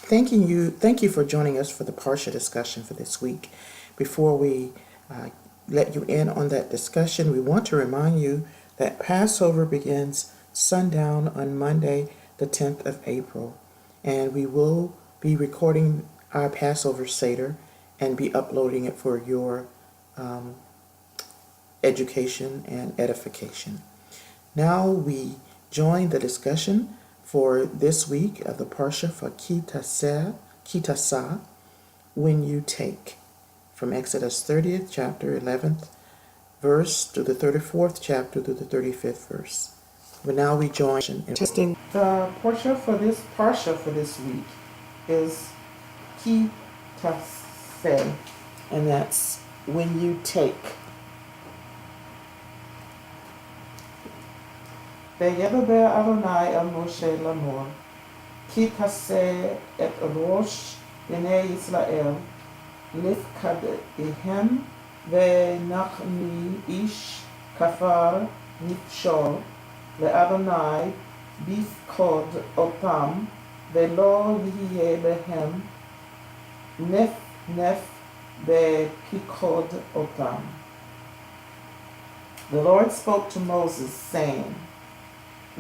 Thank you for joining us for the Parsha discussion for this week. Before we let you in on that discussion, we want to remind you that Passover begins sundown on Monday, the 10th of April, and we will be recording our Passover Seder and be uploading it for your education and edification. Now we join the discussion for this week of the Parsha for Tisa, when you take, from Exodus 30th chapter 11th verse to the 34th chapter to the 35th verse. But now we join in testing. The Parsha for this week is Tisa, and that's when you take. וידבר אדוני אל משה לאמור, כי תעשה את ראש בני ישראל לפקדיהם, ונחני איש כפר מכשול לאדוני בפקוד אותם, ולא יהיה להם נף בפקוד אותם. The Lord spoke to Moses, saying,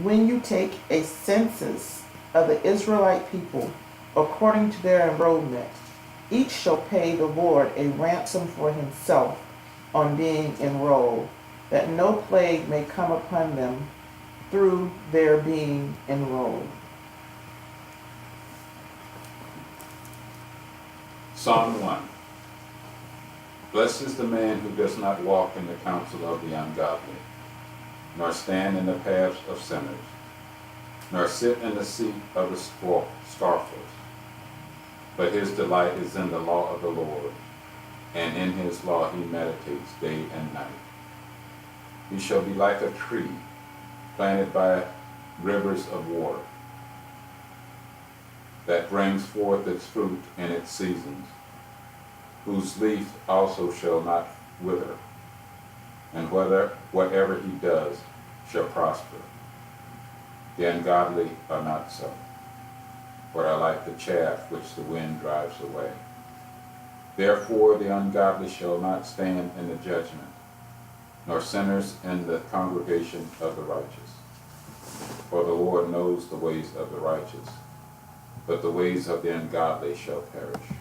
when you take a census of the Israelite people according to their enrollment, each shall pay the Lord a ransom for himself on being enrolled, that no plague may come upon them through their being enrolled. Psalm 1. Blessed is the man who does not walk in the counsel of the ungodly, nor stand in the paths of sinners, nor sit in the seat of the scoffers. But his delight is in the law of the Lord, and in his law he meditates day and night. He shall be like a tree planted by rivers of water, that brings forth its fruit in its seasons, whose leaf also shall not wither, and whatever he does shall prosper. The ungodly are not so, but are like the chaff which the wind drives away. Therefore the ungodly shall not stand in the judgment, nor sinners in the congregation of the righteous. For the Lord knows the ways of the righteous, but the ways of the ungodly shall perish.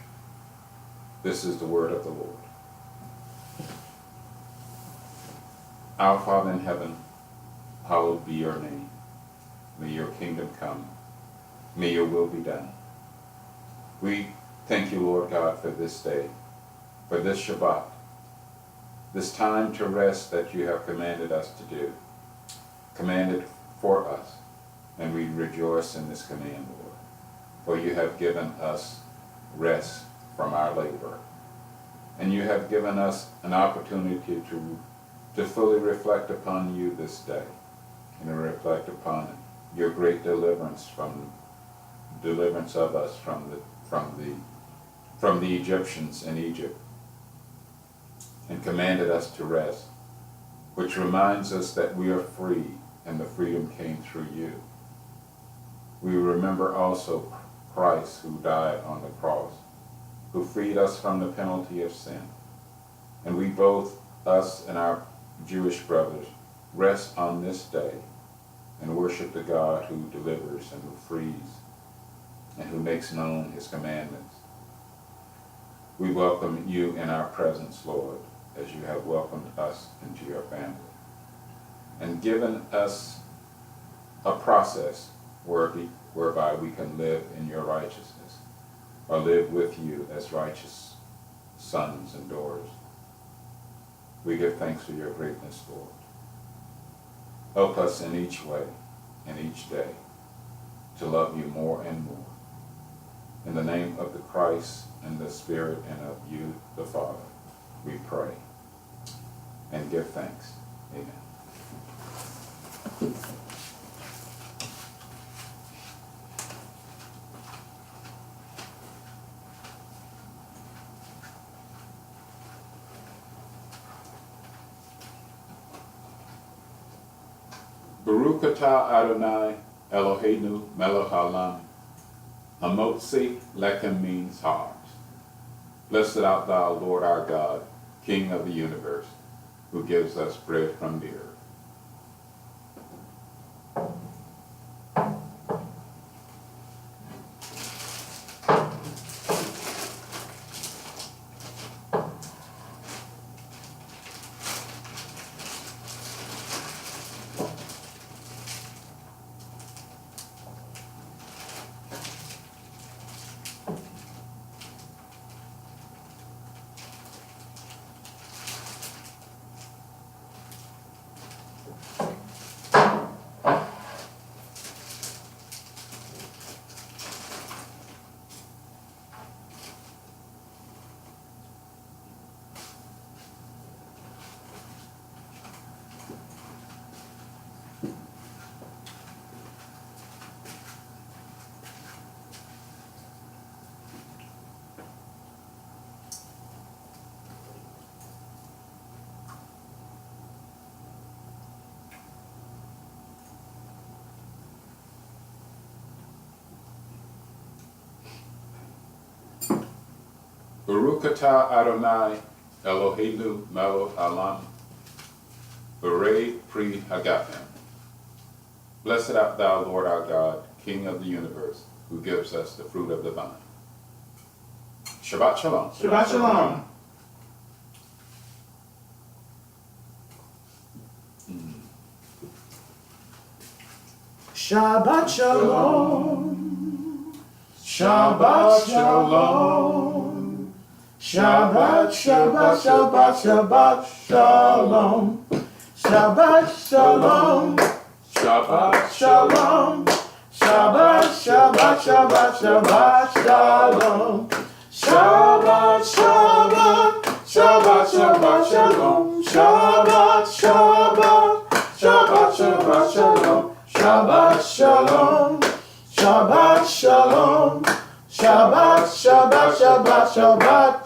This is the word of the Lord. Our Father in heaven, hallowed be your name. May your kingdom come. May your will be done. We thank you, Lord God, for this day, for this Shabbat, this time to rest that you have commanded us to do, commanded for us, and we rejoice in this command, Lord, for you have given us rest from our labor, and you have given us an opportunity to fully reflect upon you this day, and to reflect upon your great deliverance of us from the Egyptians in Egypt, and commanded us to rest, which reminds us that we are free, and the freedom came through you. We remember also Christ, who died on the cross, who freed us from the penalty of sin, and we both, us and our Jewish brothers, rest on this day and worship the God who delivers and who frees and who makes known his commandments. We welcome you in our presence, Lord, as you have welcomed us into your family, and given us a process whereby we can live in your righteousness, or live with you as righteous sons and daughters. We give thanks for your greatness, Lord. Help us in each way, in each day, to love you more and more. In the name of the Christ and the Spirit and of you, the Father, we pray and give thanks. Amen. Baruch atah Adonai Eloheinu melech haolam, Hamotzi Lechem means heart. Blessed art thou, Lord our God, King of the universe, who gives us bread from the earth. Baruch atah Adonai Eloheinu melech haolam, Berei pri hagafen. Blessed art thou, Lord our God, King of the universe, who gives us the fruit of the vine. Shabbat shalom. Shabbat shalom. Shabbat shalom. Shabbat shalom. Shabbat, Shabbat, Shabbat, Shabbat shalom. Shabbat shalom. Shabbat shalom. Shabbat, Shabbat, Shabbat, Shabbat shalom. Shabbat, Shabbat, Shabbat, Shabbat shalom. Shabbat, Shabbat, Shabbat, Shabbat shalom. Shabbat shalom. Shabbat shalom. Shabbat, Shabbat, Shabbat, Shabbat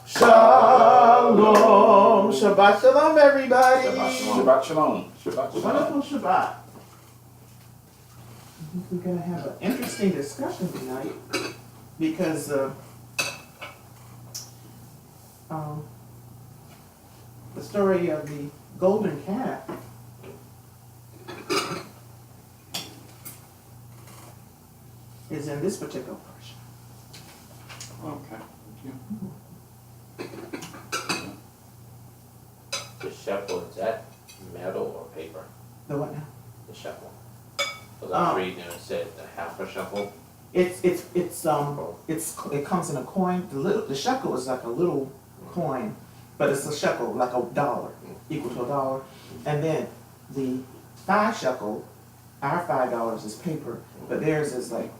shalom. Shabbat shalom, everybody. Shabbat shalom. Shabbat shalom. Wonderful Shabbat. I think we're going to have an interesting discussion tonight because the story of the golden calf is in this particular portion. Okay, thank you. The shekel, is that metal or paper? The what now? The shekel. Because I was reading and it said a half a shekel. It comes in a coin. The shekel is like a little coin, but it's a shekel like $1, equal to $1. And then the 5 shekel, our $5 is paper, but theirs is like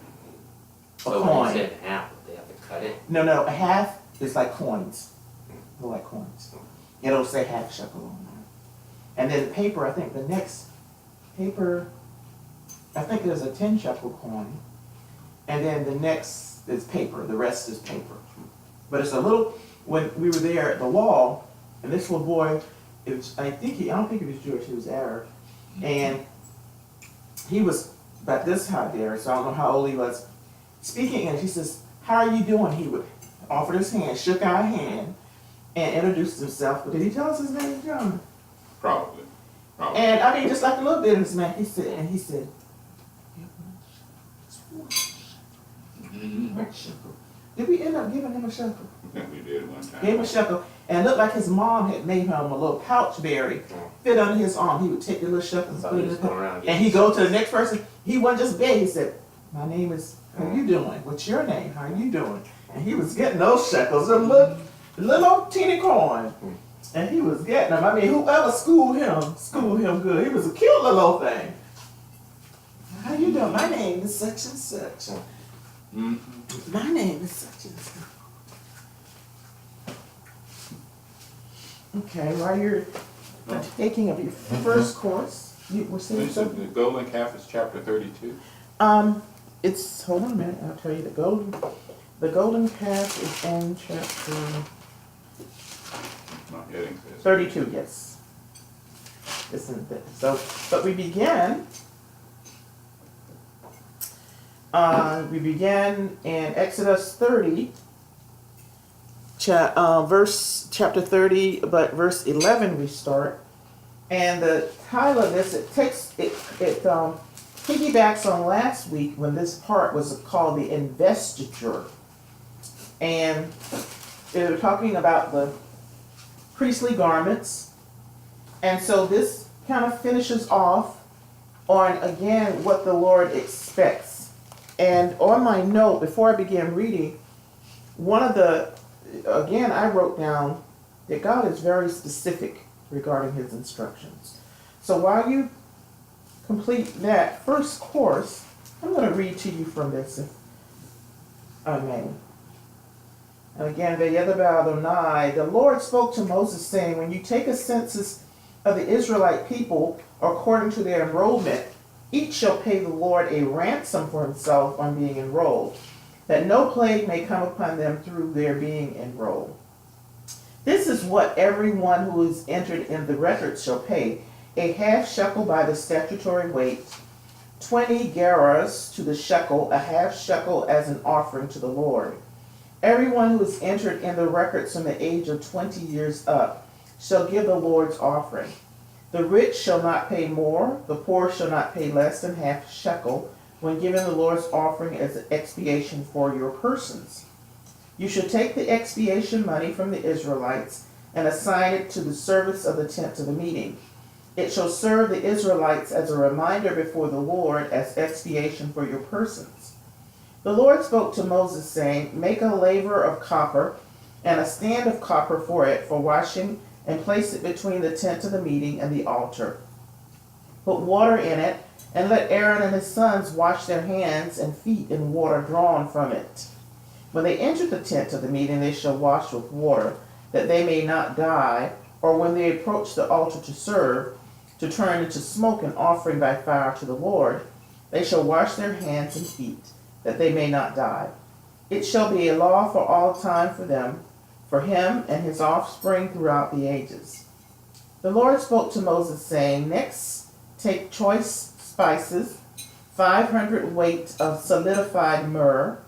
a So coin. when you said half, they have to cut it? No, a half is like coins. They're like coins. It'll say half shekel on there. And then paper, I think the next paper, I think there's a 10 shekel coin. And then the next is paper. The rest is paper. But it's a little, when we were there at the wall, and this little boy, I don't think he was Jewish, he was Arab. And he was about this high there, so I don't know how old he was. Speaking English, he says, "How are you doing?" He would offer his hand, shook our hand, and introduced himself. But did he tell us his name, John? Probably. And I mean, just like a little bit of his man, he said, did we end up giving him a shekel? I think we did one time. Gave him a shekel, and it looked like his mom had made him a little pouch berry, fit under his arm. He would take the little shekel and So put it he in was his going around and he go to the next person. He wasn't just big. He said, "My name is, how you doing? What's your name? How you doing?" And he was getting those shekels, a little old teeny coin. And he was getting them. I mean, whoever schooled him good. He was a cute little old thing. "How you doing? My name is such and such. My name is such and such." Okay, while you're taking of your first course, you were saying You said something? the golden calf is chapter 32? It's, hold on a minute, I'll tell you, the golden calf is in chapter Not getting this. 32, yes. Isn't it? So, but we begin We began in Exodus 30, chapter 30, but verse 11 we start. And the title of this, it piggybacks on last week when this part was called the investiture. And they were talking about the priestly garments. And so this kind of finishes off on, again, what the Lord expects. And on my note, before I began reading, I wrote down that God is very specific regarding his instructions. So while you complete that first course, I'm going to read to you from this, if I may. And again, the Lord spoke to Moses, saying, when you take a census of the Israelite people according to their enrollment, each shall pay the Lord a ransom for himself on being enrolled, that no plague may come upon them through their being enrolled. This is what everyone who is entered in the records shall pay: a half shekel by the statutory weight, 20 gerahs to the shekel, a half shekel as an offering to the Lord. Everyone who is entered in the records from the age of 20 years up shall give the Lord's offering. The rich shall not pay more, the poor shall not pay less than half shekel when giving the Lord's offering as an expiation for your persons. You shall take the expiation money from the Israelites and assign it to the service of the tent of the meeting. It shall serve the Israelites as a reminder before the Lord as expiation for your persons. The Lord spoke to Moses, saying, make a laver of copper and a stand of copper for it for washing, and place it between the tent of the meeting and the altar. Put water in it, and let Aaron and his sons wash their hands and feet in water drawn from it. When they enter the tent of the meeting, they shall wash with water, that they may not die, or when they approach the altar to serve, to turn into smoke an offering by fire to the Lord, they shall wash their hands and feet, that they may not die. It shall be a law for all time for them, for him and his offspring throughout the ages. The Lord spoke to Moses, saying, next take choice spices, 500 weight of solidified myrrh,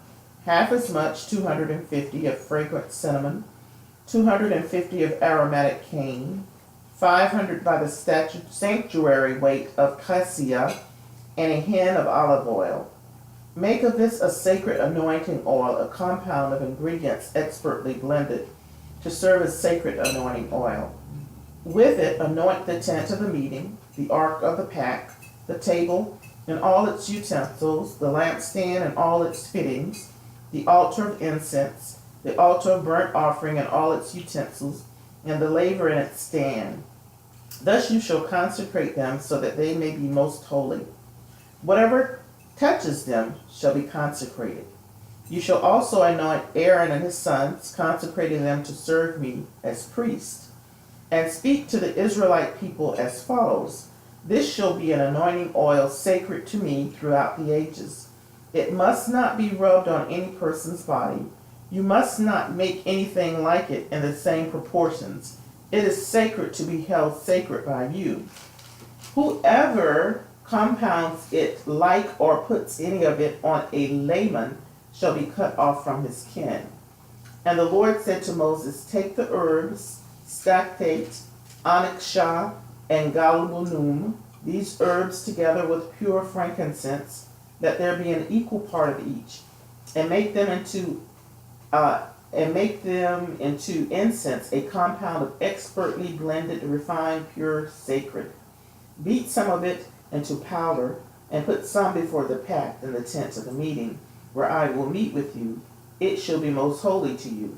half as much, 250 of fragrant cinnamon, 250 of aromatic cane, 500 by the sanctuary weight of cassia, and a hin of olive oil. Make of this a sacred anointing oil, a compound of ingredients expertly blended, to serve as sacred anointing oil. With it, anoint the tent of the meeting, the ark of the pact, the table and all its utensils, the lampstand and all its fittings, the altar of incense, the altar of burnt offering and all its utensils, and the laver and its stand. Thus you shall consecrate them so that they may be most holy. Whatever touches them shall be consecrated. You shall also anoint Aaron and his sons, consecrating them to serve me as priests. And speak to the Israelite people as follows: this shall be an anointing oil sacred to me throughout the ages. It must not be rubbed on any person's body. You must not make anything like it in the same proportions. It is sacred to be held sacred by you. Whoever compounds it like or puts any of it on a layman shall be cut off from his kin. And the Lord said to Moses, take the herbs, stactate, onyx, and galbanum, these herbs together with pure frankincense, that there be an equal part of each, and make them into incense, a compound of expertly blended, refined, pure, sacred. Beat some of it into powder, and put some before the pact in the tent of the meeting, where I will meet with you. It shall be most holy to you.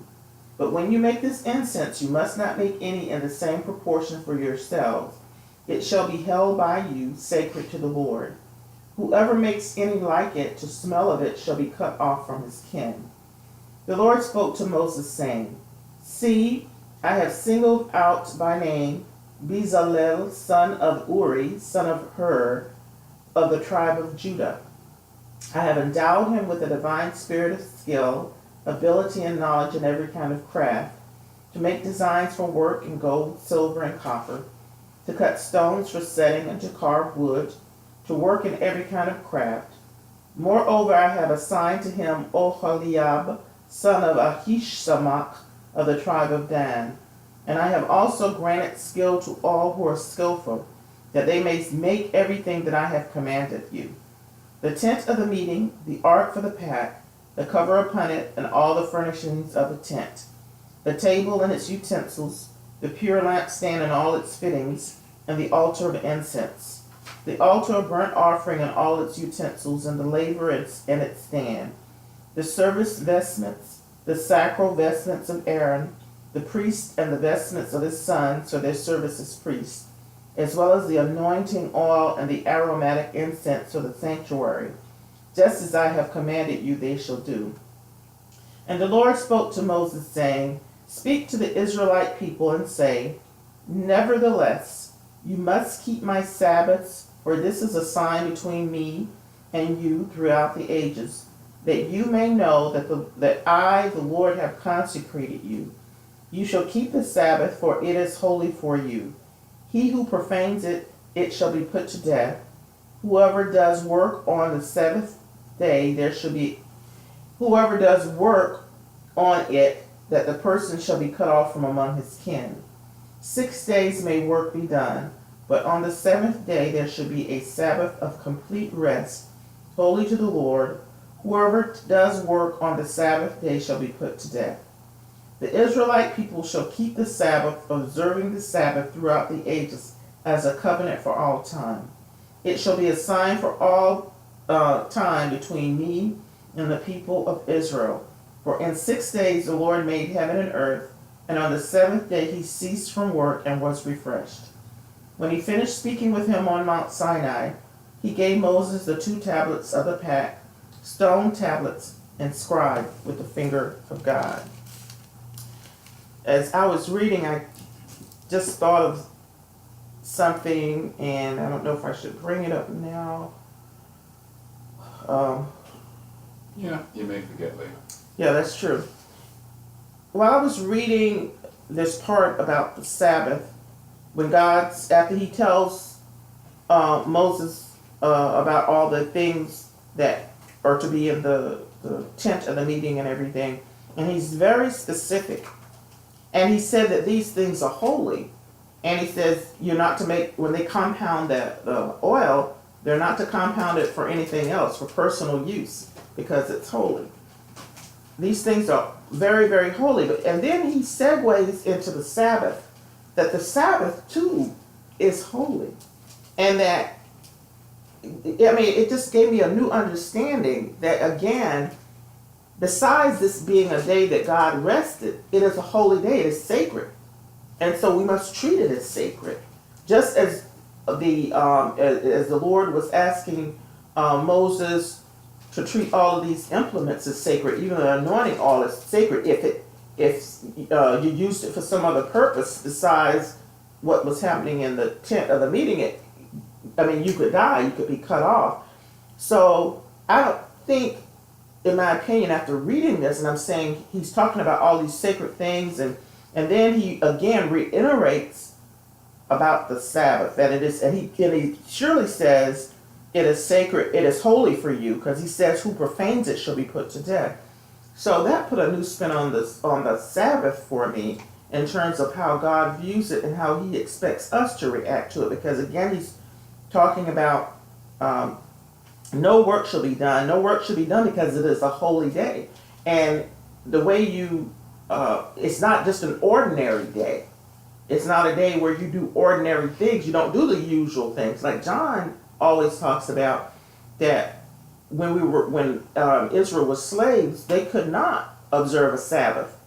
But when you make this incense, you must not make any in the same proportion for yourselves. It shall be held by you sacred to the Lord. Whoever makes any like it, to smell of it, shall be cut off from his kin. The Lord spoke to Moses, saying, see, I have singled out by name Bezalel, son of Uri, son of Hur, of the tribe of Judah. I have endowed him with a divine spirit of skill, ability, and knowledge in every kind of craft, to make designs for work in gold, silver, and copper, to cut stones for setting and to carve wood, to work in every kind of craft. Moreover, I have assigned to him Oholiab, son of Ahishamach, of the tribe of Dan. And I have also granted skill to all who are skillful, that they may make everything that I have commanded you. The tent of the meeting, the ark for the pack, the cover upon it, and all the furnishings of the tent, the table and its utensils, the pure lampstand and all its fittings, and the altar of incense, the altar of burnt offering and all its utensils, and the laver and its stand, the service vestments, the sacral vestments of Aaron, the priest, and the vestments of his sons for their service as priests, as well as the anointing oil and the aromatic incense for the sanctuary. Just as I have commanded you, they shall do. And the Lord spoke to Moses, saying, Speak to the Israelite people and say, Nevertheless, you must keep my Sabbaths, for this is a sign between me and you throughout the ages, that you may know that I, the Lord, have consecrated you. You shall keep the Sabbath, for it is holy for you. He who profanes it, it shall be put to death. Whoever does work on the seventh day, whoever does work on it, that the person shall be cut off from among his kin. 6 days may work be done, but on the seventh day there shall be a Sabbath of complete rest, holy to the Lord. Whoever does work on the Sabbath day shall be put to death. The Israelite people shall keep the Sabbath, observing the Sabbath throughout the ages as a covenant for all time. It shall be a sign for all time between me and the people of Israel. For in 6 days the Lord made heaven and earth, and on the seventh day he ceased from work and was refreshed. When he finished speaking with him on Mount Sinai, he gave Moses the 2 tablets of the pact, stone tablets inscribed with the finger of God. As I was reading, I just thought of something, and I don't know if I should bring it up now. Yeah, you may forget later. Yeah, that's true. While I was reading this part about the Sabbath, when after he tells Moses about all the things that are to be in the tent of the meeting and everything, and he's very specific. And he said that these things are holy. And he says you're not to make, when they compound the oil, they're not to compound it for anything else, for personal use, because it's holy. These things are very, very holy. And then he segues into the Sabbath, that the Sabbath too is holy. And that, it just gave me a new understanding that, again, besides this being a day that God rested, it is a holy day. It is sacred. And so we must treat it as sacred. Just as the Lord was asking Moses to treat all of these implements as sacred, even the anointing oil is sacred if you used it for some other purpose besides what was happening in the tent of the meeting. You could die, you could be cut off. So I don't think, in my opinion, after reading this, and I'm saying he's talking about all these sacred things, and then he again reiterates about the Sabbath, that it is, and he surely says it is sacred, it is holy for you, because he says who profanes it shall be put to death. So that put a new spin on the Sabbath for me, in terms of how God views it and how he expects us to react to it, because again he's talking about no work shall be done. No work should be done because it is a holy day. And the way it's not just an ordinary day. It's not a day where you do ordinary things. You don't do the usual things. Like John always talks about that when Israel was slaves, they could not observe a Sabbath.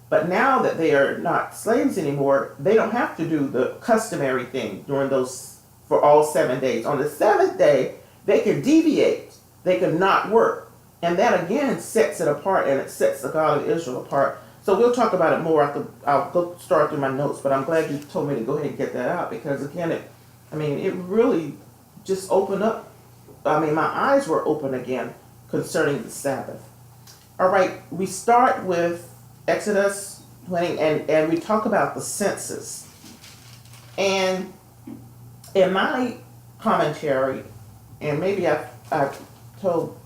But now that they are not slaves anymore, they don't have to do the customary thing for all 7 days. On the seventh day, they can deviate. They can not work. And that again sets it apart, and it sets the God of Israel apart. So we'll talk about it more after. I'll go start through my notes, but I'm glad you told me to go ahead and get that out, because again, it really just opened up. My eyes were open again concerning the Sabbath. All right, we start with Exodus 20, and we talk about the census. And in my commentary, and maybe I told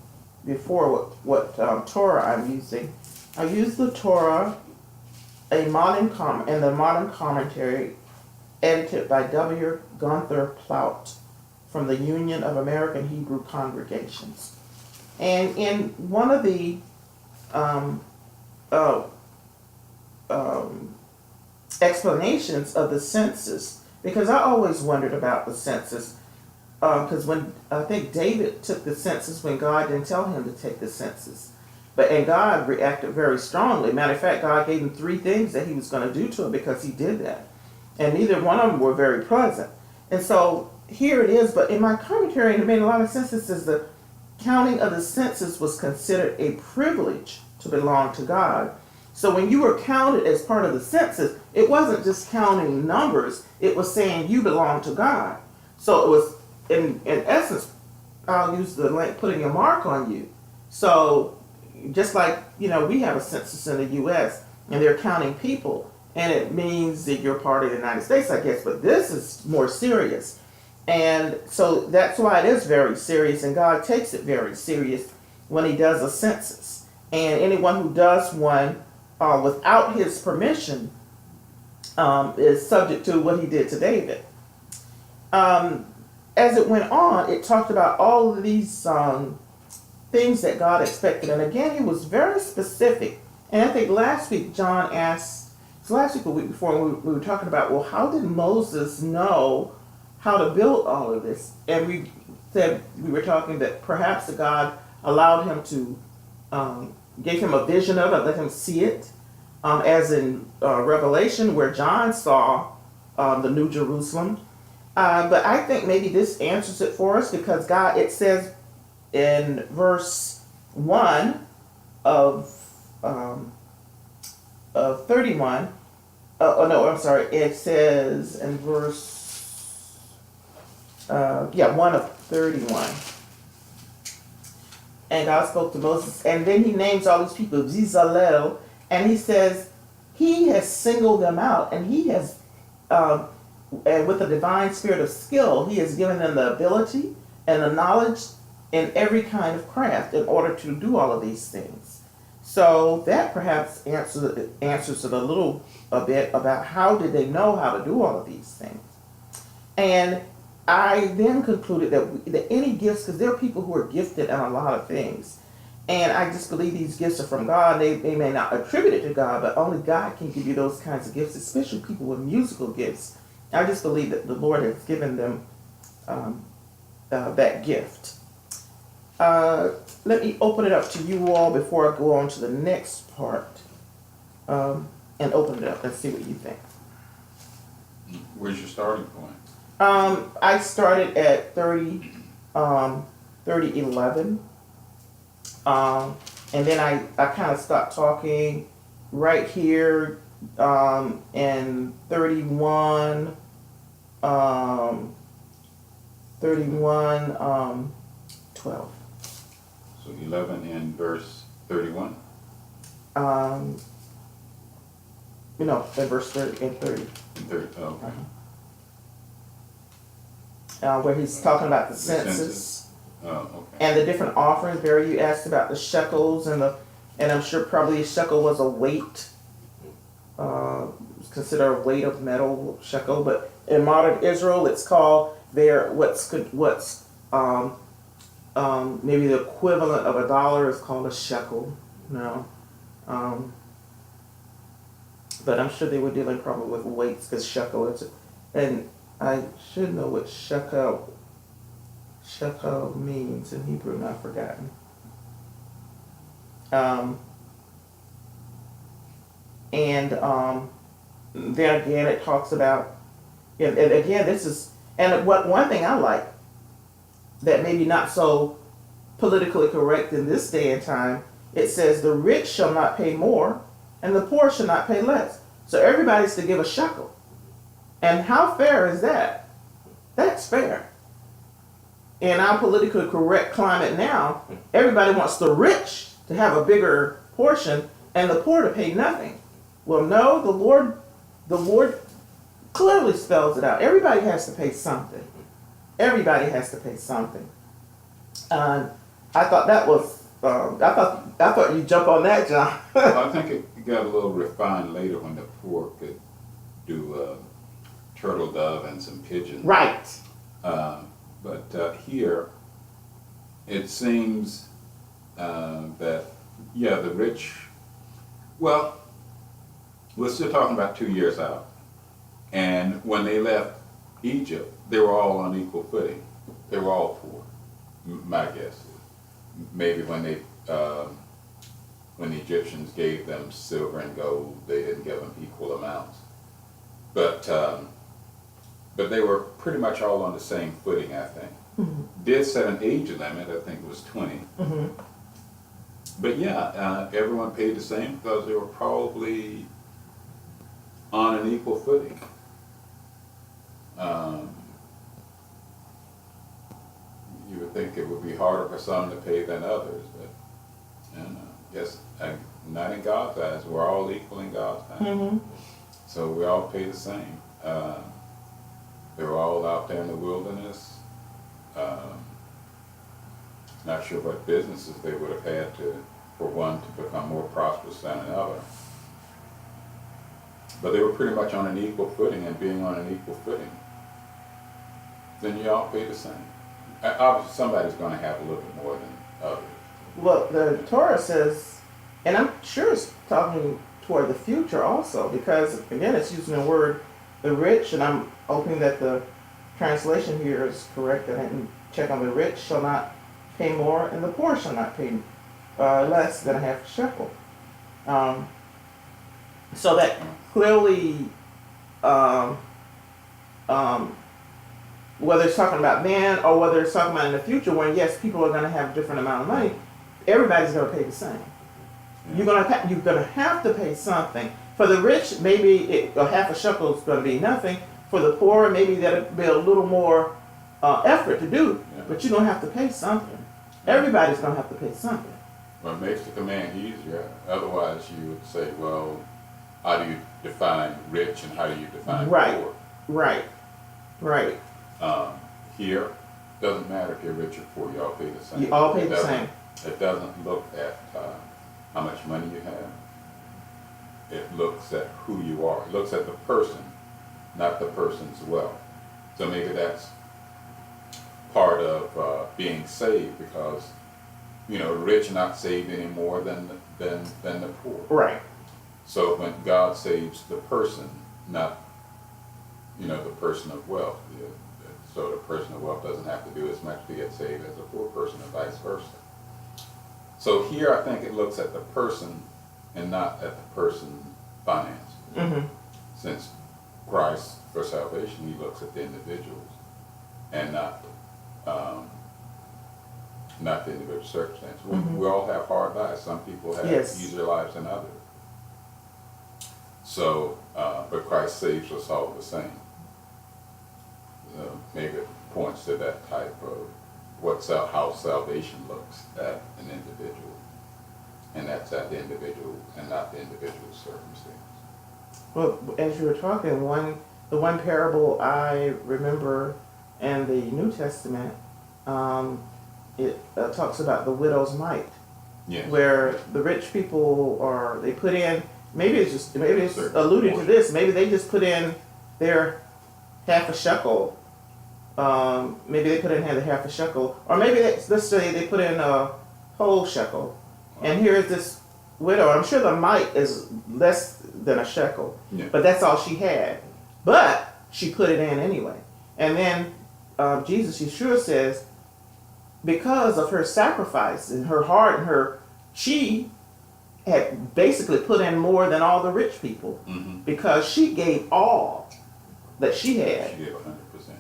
before what Torah I'm using. I use the Torah, and the modern commentary, edited by W. Gunther Plaut from the Union of American Hebrew Congregations. And in one of the explanations of the census, because I always wondered about the census, because when I think David took the census when God didn't tell him to take the census, and God reacted very strongly. Matter of fact, God gave him 3 things that he was going to do to him because he did that, and neither one of them were very pleasant. And so here it is. But in my commentary, and it made a lot of sense. It says the counting of the census was considered a privilege to belong to God. So when you were counted as part of the census, it wasn't just counting numbers. It was saying you belong to God. So it was, in essence, I'll use the like putting a mark on you. So just like, we have a census in the U.S. and they're counting people, and it means that you're part of the United States, I guess. But this is more serious. And so that's why it is very serious, and God takes it very serious when he does a census. And anyone who does one without his permission is subject to what he did to David. As it went on, it talked about all of these things that God expected. And again, he was very specific. And I think last week John asked, last week or week before, we were talking about, well, how did Moses know how to build all of this? And we said, we were talking that perhaps God allowed him to, gave him a vision of it, let him see it, as in Revelation, where John saw the New Jerusalem. But I think maybe this answers it for us, because God, it says in verse 1 of 31, it says in verse 1 of 31. And God spoke to Moses, and then he names all these people, Zizalel, and he says he has singled them out, and he has, and with a divine spirit of skill, he has given them the ability and the knowledge in every kind of craft in order to do all of these things. So that perhaps answers it a bit about how did they know how to do all of these things. And I then concluded that any gifts, because there are people who are gifted in a lot of things, and I just believe these gifts are from God. They may not attribute it to God, but only God can give you those kinds of gifts, especially people with musical gifts. I just believe that the Lord has given them that gift. Let me open it up to you all before I go on to the next part, and open it up and see what you think. Where's your starting point? I started at 30:11, and then I kind of stopped talking right here in 31, 12. So 11 in verse 31? In verse 30 and 30. In 30, oh, okay. Where he's talking about the census. Oh, okay. And the different offerings. Barry, you asked about the shekels, and I'm sure probably a shekel was a weight, considered a weight of metal shekel, but in modern Israel it's called what's maybe the equivalent of $1 is called a shekel. But I'm sure they were dealing probably with weights, because shekel is, and I should know what shekel means in Hebrew, and I've forgotten. Then again, it talks about, and again, this is, and one thing I like that maybe not so politically correct in this day and time, it says the rich shall not pay more, and the poor shall not pay less. So everybody's to give a shekel. And how fair is that? That's fair. In our politically correct climate now, everybody wants the rich to have a bigger portion and the poor to pay nothing. Well, no, the Lord clearly spells it out. Everybody has to pay something. Everybody has to pay something. I thought that was I thought you'd jump on that, John. Well, I think it got a little refined later when the poor could do turtle dove and some pigeon. Right. But here, it seems that, yeah, the rich, well, we're still talking about 2 years out. And when they left Egypt, they were all on equal footing. They were all poor, my guess. Maybe when the Egyptians gave them silver and gold, they didn't give them equal amounts. But they were pretty much all on the same footing, I think. Mm-hmm. Did set an age limit, I think it was 20. Mm-hmm. But yeah, everyone paid the same because they were probably on an equal footing. You would think it would be harder for some to pay than others, but yes, not in God's eyes. We're all equal in God's eyes. Mm-hmm. So we all pay the same. They were all out there in the wilderness. Not sure what businesses they would have had for one to become more prosperous than another. But they were pretty much on an equal footing, and being on an equal footing, then you all pay the same. Obviously, somebody's going to have a little bit more than others. Well, the Torah says, and I'm sure it's talking toward the future also, because again, it's using the word the rich, and I'm hoping that the translation here is correct. I didn't check on the rich shall not pay more, and the poor shall not pay less than a half a shekel. So that clearly, whether it's talking about then or whether it's talking about in the future, when yes, people are going to have a different amount of money, everybody's going to pay the same. You're going to have to pay something. For the rich, maybe a half a shekel is going to be nothing. For the poor, maybe that'll be a little more effort to do, but you're going to have to pay something. Everybody's going to have to pay something. Well, it makes the command easier. Otherwise, you would say, well, how do you define rich and how do you define poor? Right. Here, doesn't matter if you're rich or poor, you all pay the same. You all pay the same. It doesn't look at how much money you have. It looks at who you are. It looks at the person, not the person's wealth. So maybe that's part of being saved, because the rich are not saved any more than the poor. Right. So when God saves the person, not the person of wealth, so the person of wealth doesn't have to do as much to get saved as a poor person, and vice versa. So here I think it looks at the person and not at the person's finance. Mm-hmm. Since Christ, for salvation, he looks at the individuals and not the individual circumstance. Mm-hmm. We all have hard lives. Some people have easier lives than others. So, but Christ saves us all the same. Maybe it points to that type of how salvation looks at an individual, and that's at the individual and not the individual's circumstance. Well, as you were talking, the one parable I remember in the New Testament, it talks about the widow's mite. Yes. Where the rich people they put in, maybe it's alluding to this, maybe they just put in their half a shekel. Maybe they put in half a shekel, or maybe let's say they put in a whole shekel. And here is this widow. I'm sure the mite is less than a shekel, but that's all she had. But she put it in anyway. And then Yeshua says, because of her sacrifice and her heart and she had basically put in more than all the rich people, because she gave all that she had. She gave 100%.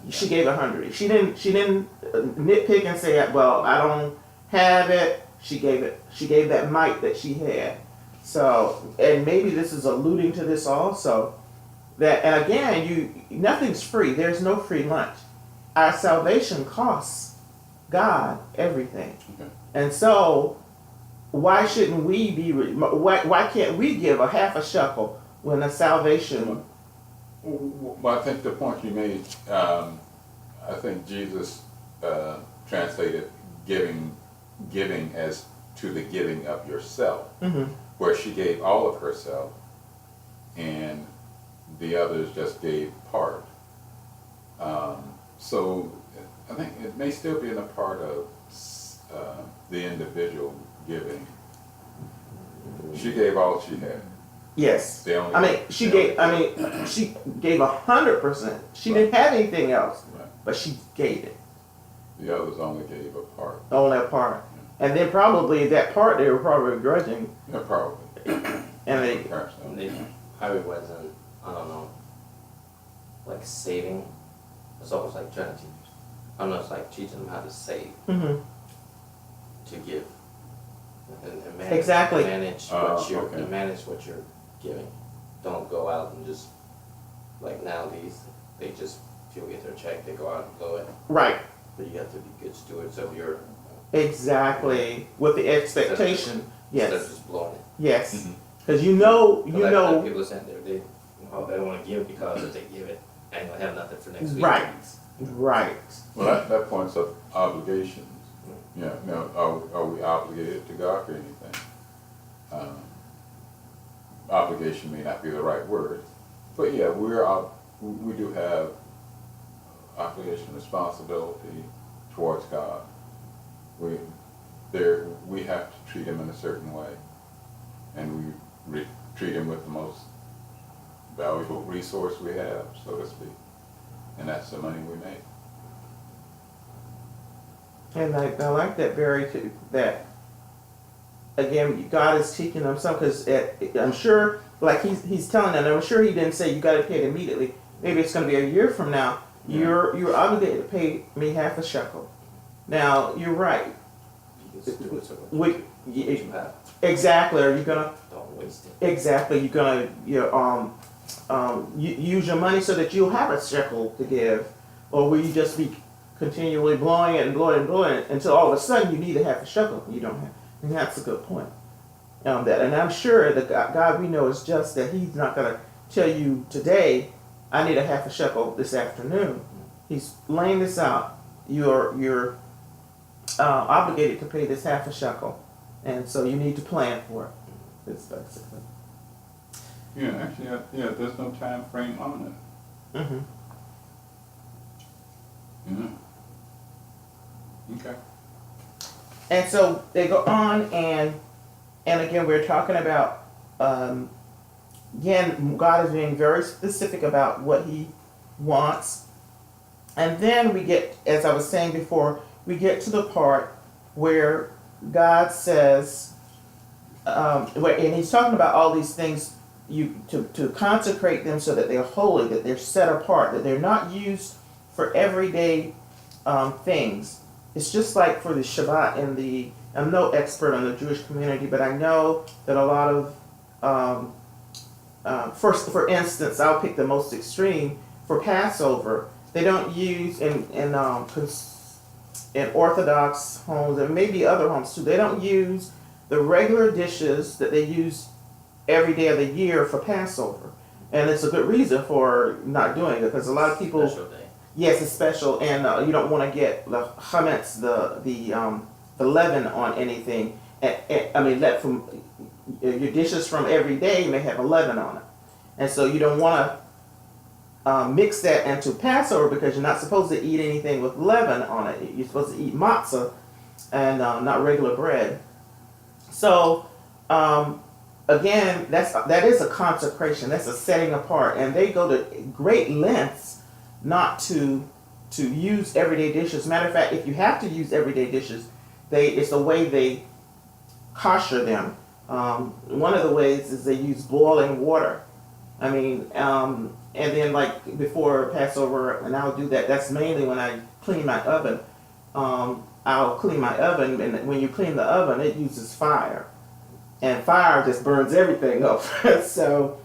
She gave 100. She didn't nitpick and say, well, I don't have it. She gave it. She gave that mite that she had. So, and maybe this is alluding to this also, that, and again, nothing's free. There's no free lunch. Our salvation costs God everything. Okay. And so, why shouldn't we why can't we give a half a shekel when the salvation? Well, I think the point you made, I think Jesus translated giving as to the giving of yourself, Mm-hmm. where she gave all of herself and the others just gave part. So I think it may still be in a part of the individual giving. She gave all she had. Yes. They only, I mean, she gave 100%. She didn't have anything else, Right. but she gave it. The others only gave a part. On that part. And then probably that part they were probably grudging. Yeah, probably. And they, Perhaps not. They probably wasn't, I don't know, like saving. It's almost like trying to teach. I don't know, it's like teaching them how to save, mm-hmm. to give. And manage, Exactly. manage what you're giving. Don't go out and just, like nowadays, they just, people get their check, they go out and blow it. Right. But you have to be good stewards of your, Exactly. With the expectation. instead of Yes. just blowing it. Yes. Mhm. Because you know. People saying they don't want to give because if they give it, ain't gonna have nothing for next week. Right. Right. Well, that points up obligations. Yeah, now, are we obligated to God for anything? Obligation may not be the right word, but yeah, we do have obligation, responsibility towards God. We have to treat Him in a certain way, and we treat Him with the most valuable resource we have, so to speak, and that's the money we make. And I like that very too, that again God is teaching them something, because I'm sure, like he's telling them, I'm sure he didn't say you got to pay it immediately. Maybe it's going to be a year from now. Yeah. You're obligated to pay me half a shekel. Now you're right. Be good stewards of We, what you have. exactly. Are you gonna Don't waste it. exactly? You're gonna use your money so that you'll have a shekel to give, or will you just be continually blowing it and blowing it and blowing it until all of a sudden you need to have a shekel and you don't have? And that's a good point. And I'm sure that God we know is just that He's not gonna tell you today, I need a half a shekel this afternoon. He's laying this out. You're obligated to pay this half a shekel, and so you need to plan for it. It's basically. Yeah, actually, yeah, there's no time frame on it. Mm-hmm. Okay. And so they go on, and again we're talking about again God is being very specific about what He wants, and then we get, as I was saying before, we get to the part where God says, and He's talking about all these things to consecrate them so that they're holy, that they're set apart, that they're not used for everyday things. It's just like for the Shabbat I'm no expert on the Jewish community, but I know that a lot of, for instance, I'll pick the most extreme, for Passover, they don't use in Orthodox homes, and maybe other homes too, they don't use the regular dishes that they use every day of the year for Passover. And it's a good reason for not doing it, because a lot of people, Special day. yes, it's special, and you don't want to get the chametz, the leaven on anything. I mean, that from your dishes from every day may have a leaven on it, and so you don't want to mix that into Passover, because you're not supposed to eat anything with leaven on it. You're supposed to eat matzah and not regular bread. So again, that is a consecration. That's a setting apart, and they go to great lengths not to use everyday dishes. Matter of fact, if you have to use everyday dishes, it's the way they kosher them. One of the ways is they use boiling water. I mean, and then like before Passover, and I'll do that. That's mainly when I clean my oven. I'll clean my oven, and when you clean the oven, it uses fire, and fire just burns everything up. So,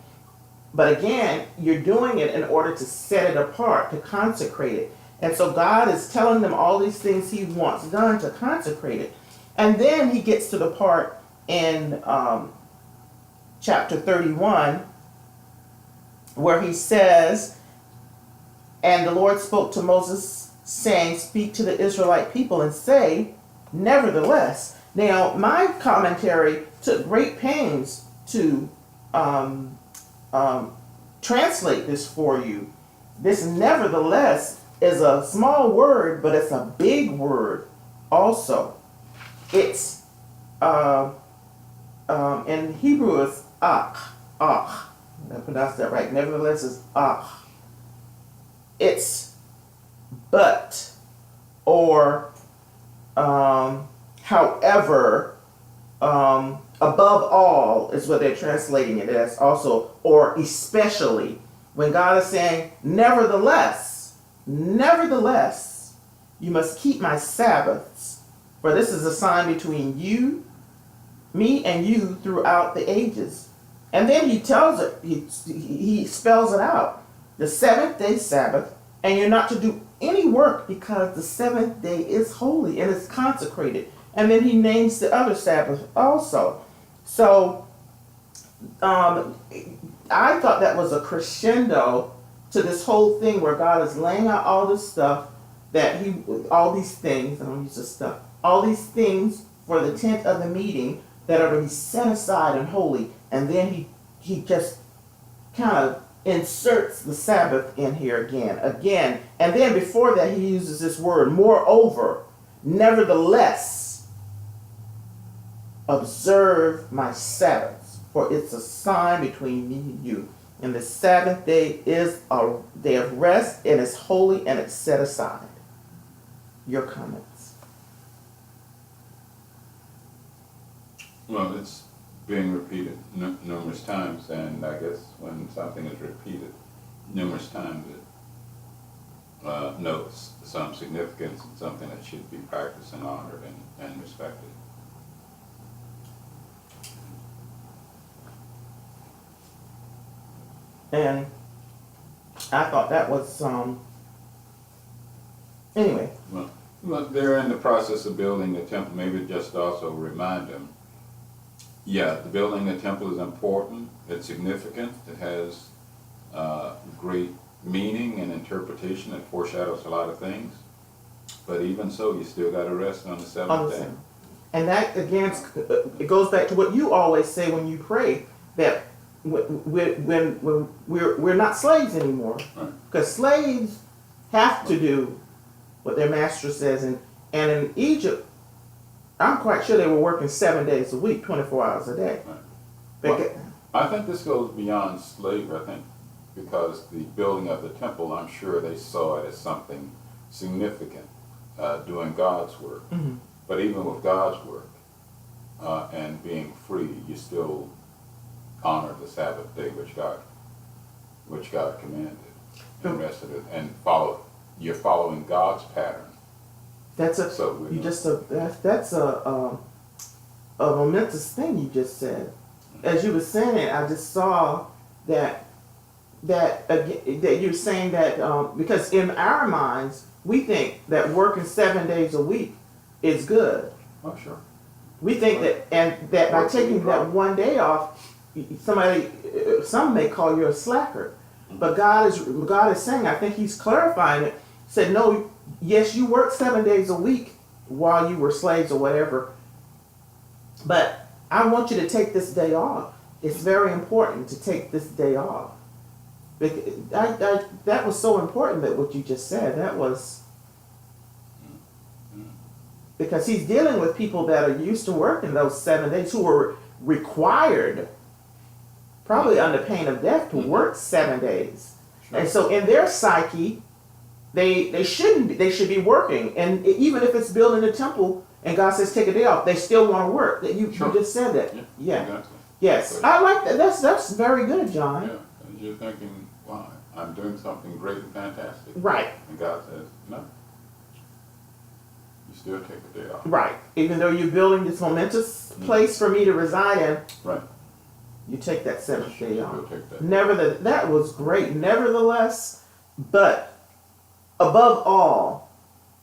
but again, you're doing it in order to set it apart, to consecrate it. And so God is telling them all these things He wants done to consecrate it. And then He gets to the part in chapter 31 where He says, and the Lord spoke to Moses, saying, speak to the Israelite people and say, nevertheless, Now, my commentary took great pains to translate this for you. This nevertheless is a small word, but it's a big word also. It's in Hebrew it's ach. I pronounced that right. Nevertheless is ach. It's but, or however, above all is what they're translating it as also, or especially. When God is saying, nevertheless, you must keep my Sabbaths, for this is a sign between me and you throughout the ages. And then he tells it, he spells it out. The seventh day Sabbath, and you're not to do any work because the seventh day is holy and it's consecrated. And then he names the other Sabbath also. So I thought that was a crescendo to this whole thing where God is laying out all this stuff all these things for the tent of the meeting that are to be set aside and holy. And then he just kind of inserts the Sabbath in here again. And then before that he uses this word, moreover, nevertheless, observe my Sabbaths, for it's a sign between me and you. And the Sabbath day is a day of rest, and it's holy, and it's set aside. Your comments? Well, it's being repeated numerous times, and I guess when something is repeated numerous times, it notes some significance and something that should be practiced and honored and respected. And I thought that was anyway. Well, they're in the process of building the temple. Maybe just also remind them, yeah, the building the temple is important. It's significant. It has great meaning and interpretation. It foreshadows a lot of things. But even so, you still got to rest on the seventh day. And that again, it goes back to what you always say when you pray, that when we're not slaves anymore, because slaves have to do what their master says, and in Egypt, I'm quite sure they were working 7 days a week, 24 hours a day. Well, I think this goes beyond slavery. I think because the building of the temple, I'm sure they saw it as something significant, doing God's work. Mm-hmm. But even with God's work and being free, you still honor the Sabbath day which God commanded, and rested it, and you're following God's pattern. That's a momentous thing you just said. As you were saying it, I just saw that you're saying that because in our minds we think that working 7 days a week is good. Oh, sure. We think that by taking that one day off, some may call you a slacker. But God is saying, I think He's clarifying it. Said no, yes, you worked 7 days a week while you were slaves or whatever, but I want you to take this day off. It's very important to take this day off. That was so important, that what you just said, that was because He's dealing with people that are used to working those 7 days, who were required, probably under pain of death, to work 7 days. Sure. And so in their psyche, they should be working. And even if it's building a temple and God says take a day off, they still want to work. That you just said that. Yeah. Exactly. Yes. I like that. That's very good, John. Yeah. And you're thinking, wow, I'm doing something great and fantastic. Right. And God says, no. You still take a day off. Right. Even though you're building this momentous place for me to reside in. Right. You take that seventh day off. Take that. That was great. Nevertheless, but above all,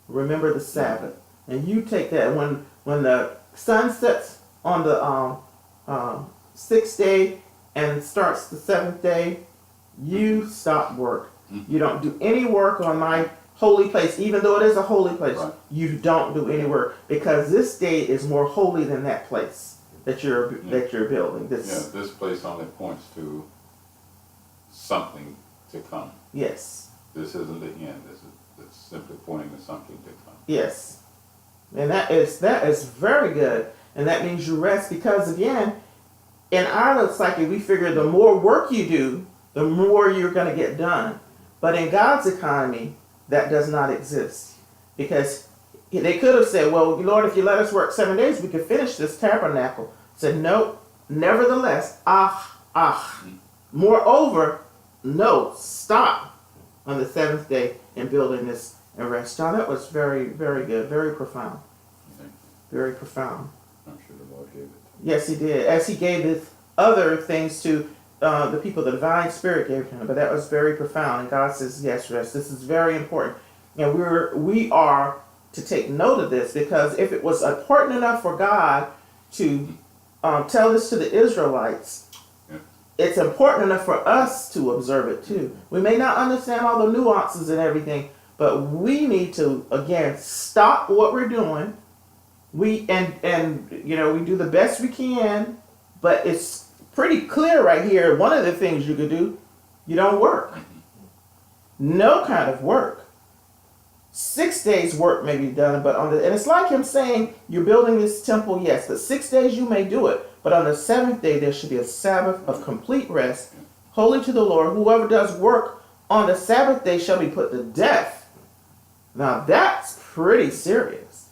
remember the Sabbath. And you take that when the sun sets on the 6th day and starts the 7th day, you stop work. You don't do any work on my holy place, even though it is a holy place, Right. you don't do any work because this day is more holy than that place that you're building. This, this place only points to something to come. yes, This isn't the end. It's simply pointing to something to come. yes, and that is very good, and that means you rest because again, in our psyche, we figure the more work you do, the more you're going to get done. But in God's economy, that does not exist. Because they could have said, well, Lord, if you let us work 7 days, we could finish this tabernacle. Said, no, nevertheless, moreover, no, stop on the seventh day in building this and rest. John, that was very, very good, very profound. Okay. Very profound. I'm sure the Lord gave it. Yes, he did. As he gave his other things to the people, the divine spirit gave to him. But that was very profound. And God says, yes, rest. This is very important. And we are to take note of this because if it was important enough for God to tell this to the Israelites, it's important enough for us to observe it too. We may not understand all the nuances and everything, but we need to, again, stop what we're doing. We we do the best we can, but it's pretty clear right here. One of the things you could do, you don't work. No kind of work. 6 days work may be done, but and it's like him saying, you're building this temple, yes, but 6 days you may do it, but on the seventh day there should be a Sabbath of complete rest, holy to the Lord. Whoever does work on the Sabbath day shall be put to death. Now that's pretty serious.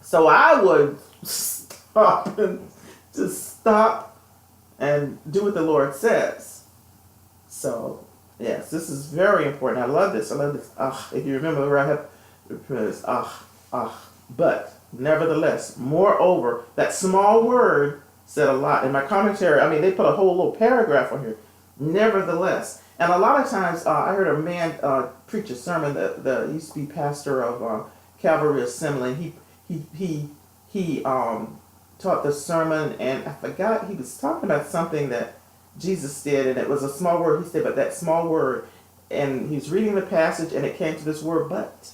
So I would stop and do what the Lord says. So, yes, this is very important. I love this. If you remember where I have this, but nevertheless, moreover, that small word said a lot. In my commentary, they put a whole little paragraph on here. Nevertheless. And a lot of times, I heard a man preach a sermon that used to be pastor of Calvary Assembly. He taught the sermon, and I forgot, he was talking about something that Jesus did, and it was a small word. He said, but that small word, and he's reading the passage, and it came to this word, but.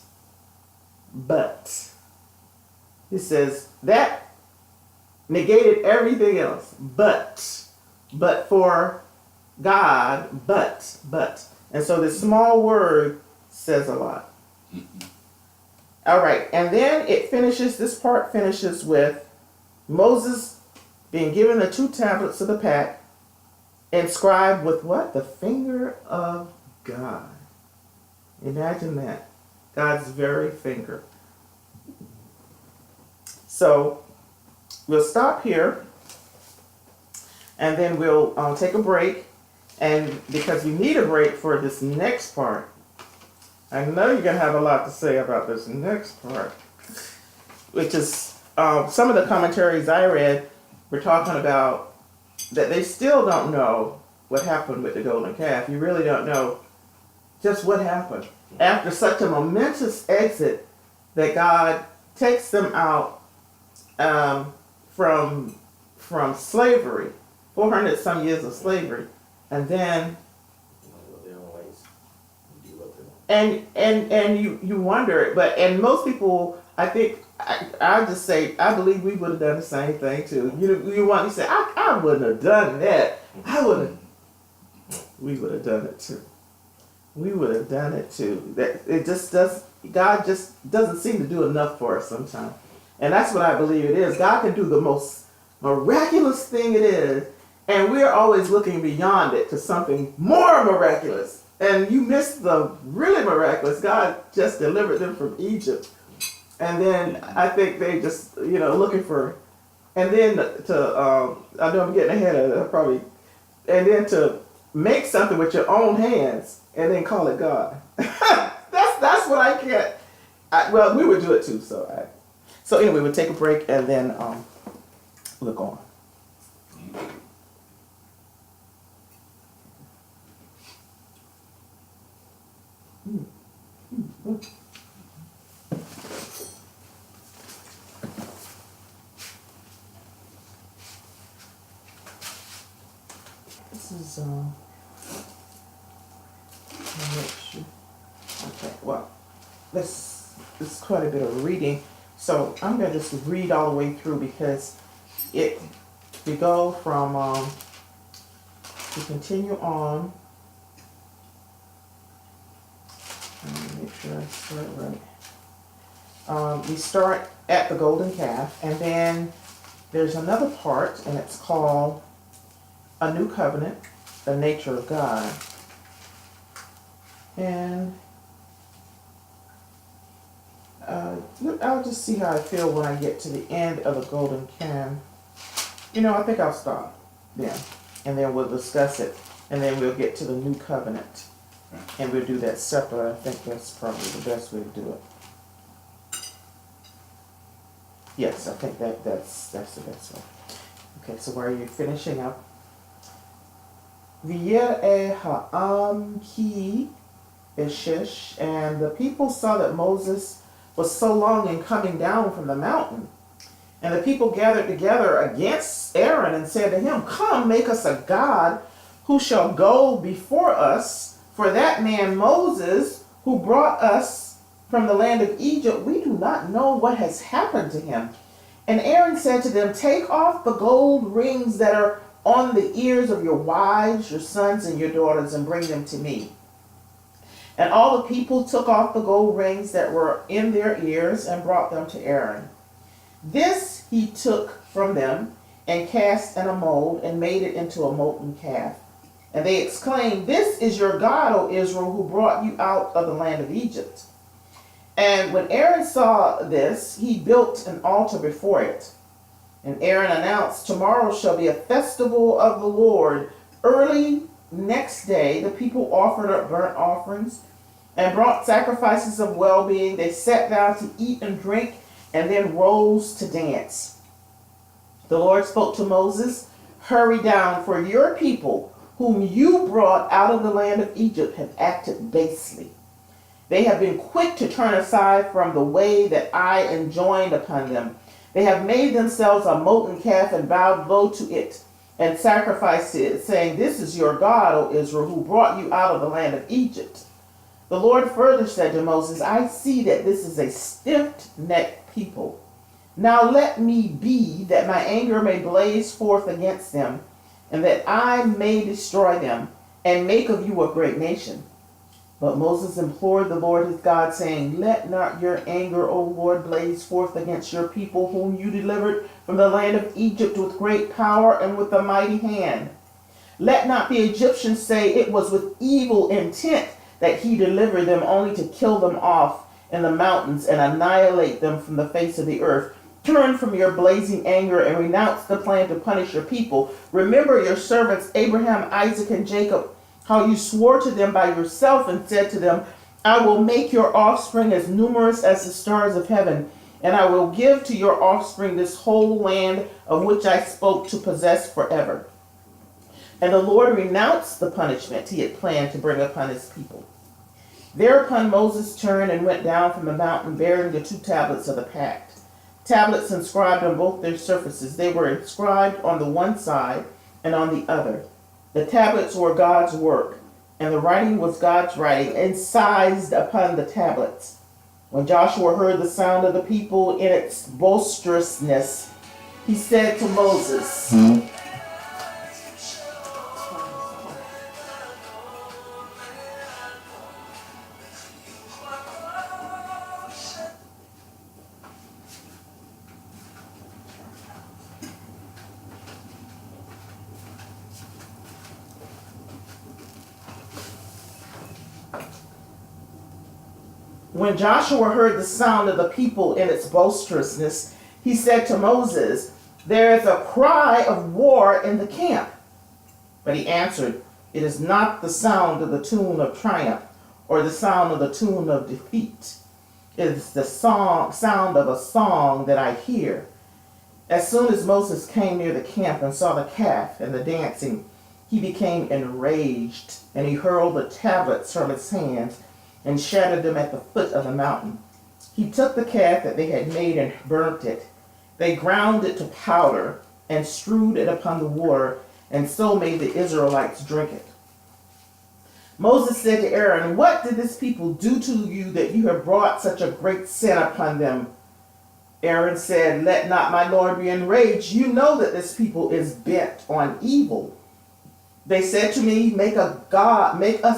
He says, that negated everything else, but for God, but. And so this small word says a lot. All right, and then this part finishes with Moses being given the 2 tablets of the pact, inscribed with what? The finger of God. Imagine that. God's very finger. So we'll stop here, and then we'll take a break, and because we need a break for this next part. I know you're going to have a lot to say about this next part, which is some of the commentaries I read were talking about that they still don't know what happened with the golden calf. You really don't know just what happened. After such a momentous exit that God takes them out from slavery, 400 some years of slavery, and then and you wonder, and most people, I think, I just say, I believe we would have done the same thing too. You say, I wouldn't have done that. We would have done it too. We would have done it too. God just doesn't seem to do enough for us sometimes. And that's what I believe it is. God can do the most miraculous thing it is, and we're always looking beyond it to something more miraculous. And you missed the really miraculous. God just delivered them from Egypt. And then I think they just, looking for, and then I know I'm getting ahead of it probably, and then to make something with your own hands and then call it God. That's what I can't, well, we would do it too. So anyway, we'll take a break and then look on. This is okay, well, this is quite a bit of reading. So I'm going to just read all the way through because we go from, we continue on. Let me make sure I start right. We start at the golden calf, and then there's another part, and it's called A New Covenant, the Nature of God. And I'll just see how I feel when I get to the end of the golden calf. I think I'll stop then, and then we'll discuss it, and then we'll get to the new covenant, and we'll do that separate. I think that's probably the best way to do it. Yes, I think that's the best way. Okay, so where are you finishing up? V'yereh ha'am ki eshish, and the people saw that Moses was so long in coming down from the mountain. And the people gathered together against Aaron and said to him, "Come, make us a god who shall go before us. For that man Moses, who brought us from the land of Egypt, we do not know what has happened to him." And Aaron said to them, "Take off the gold rings that are on the ears of your wives, your sons, and your daughters, and bring them to me." And all the people took off the gold rings that were in their ears and brought them to Aaron. This he took from them and cast in a mold and made it into a molten calf. And they exclaimed, "This is your God, O Israel, who brought you out of the land of Egypt." And when Aaron saw this, he built an altar before it. And Aaron announced, "Tomorrow shall be a festival of the Lord." Early next day, the people offered up burnt offerings and brought sacrifices of well-being. They sat down to eat and drink and then rose to dance. The Lord spoke to Moses, "Hurry down, for your people, whom you brought out of the land of Egypt, have acted basely. They have been quick to turn aside from the way that I enjoined upon them. They have made themselves a molten calf and bowed low to it and sacrificed to it, saying, 'This is your God, O Israel, who brought you out of the land of Egypt.' The Lord further said to Moses, 'I see that this is a stiff-necked people. Now let me be, that my anger may blaze forth against them, and that I may destroy them, and make of you a great nation.' But Moses implored the Lord his God, saying, 'Let not your anger, O Lord, blaze forth against your people, whom you delivered from the land of Egypt with great power and with a mighty hand. Let not the Egyptians say, it was with evil intent that he delivered them, only to kill them off in the mountains and annihilate them from the face of the earth. Turn from your blazing anger and renounce the plan to punish your people. Remember your servants Abraham, Isaac, and Jacob, how you swore to them by yourself and said to them, I will make your offspring as numerous as the stars of heaven, and I will give to your offspring this whole land of which I spoke to possess forever.' And the Lord renounced the punishment he had planned to bring upon his people. Thereupon Moses turned and went down from the mountain, bearing the 2 tablets of the pact, tablets inscribed on both their surfaces. They were inscribed on the one side and on the other. The tablets were God's work, and the writing was God's writing, incised upon the tablets. When Joshua heard the sound of the people in its boisterousness, he said to Moses, When Joshua heard the sound of the people in its boisterousness, he said to Moses, there is a cry of war in the camp. But he answered, it is not the sound of the tune of triumph or the sound of the tune of defeat. It is the sound of a song that I hear. As soon as Moses came near the camp and saw the calf and the dancing, he became enraged, and he hurled the tablets from his hands and shattered them at the foot of the mountain. He took the calf that they had made and burnt it. They ground it to powder and strewed it upon the water, and so made the Israelites drink it. Moses said to Aaron, "What did this people do to you that you have brought such a great sin upon them?" Aaron said, "Let not my Lord be enraged. You know that this people is bent on evil. They said to me, make us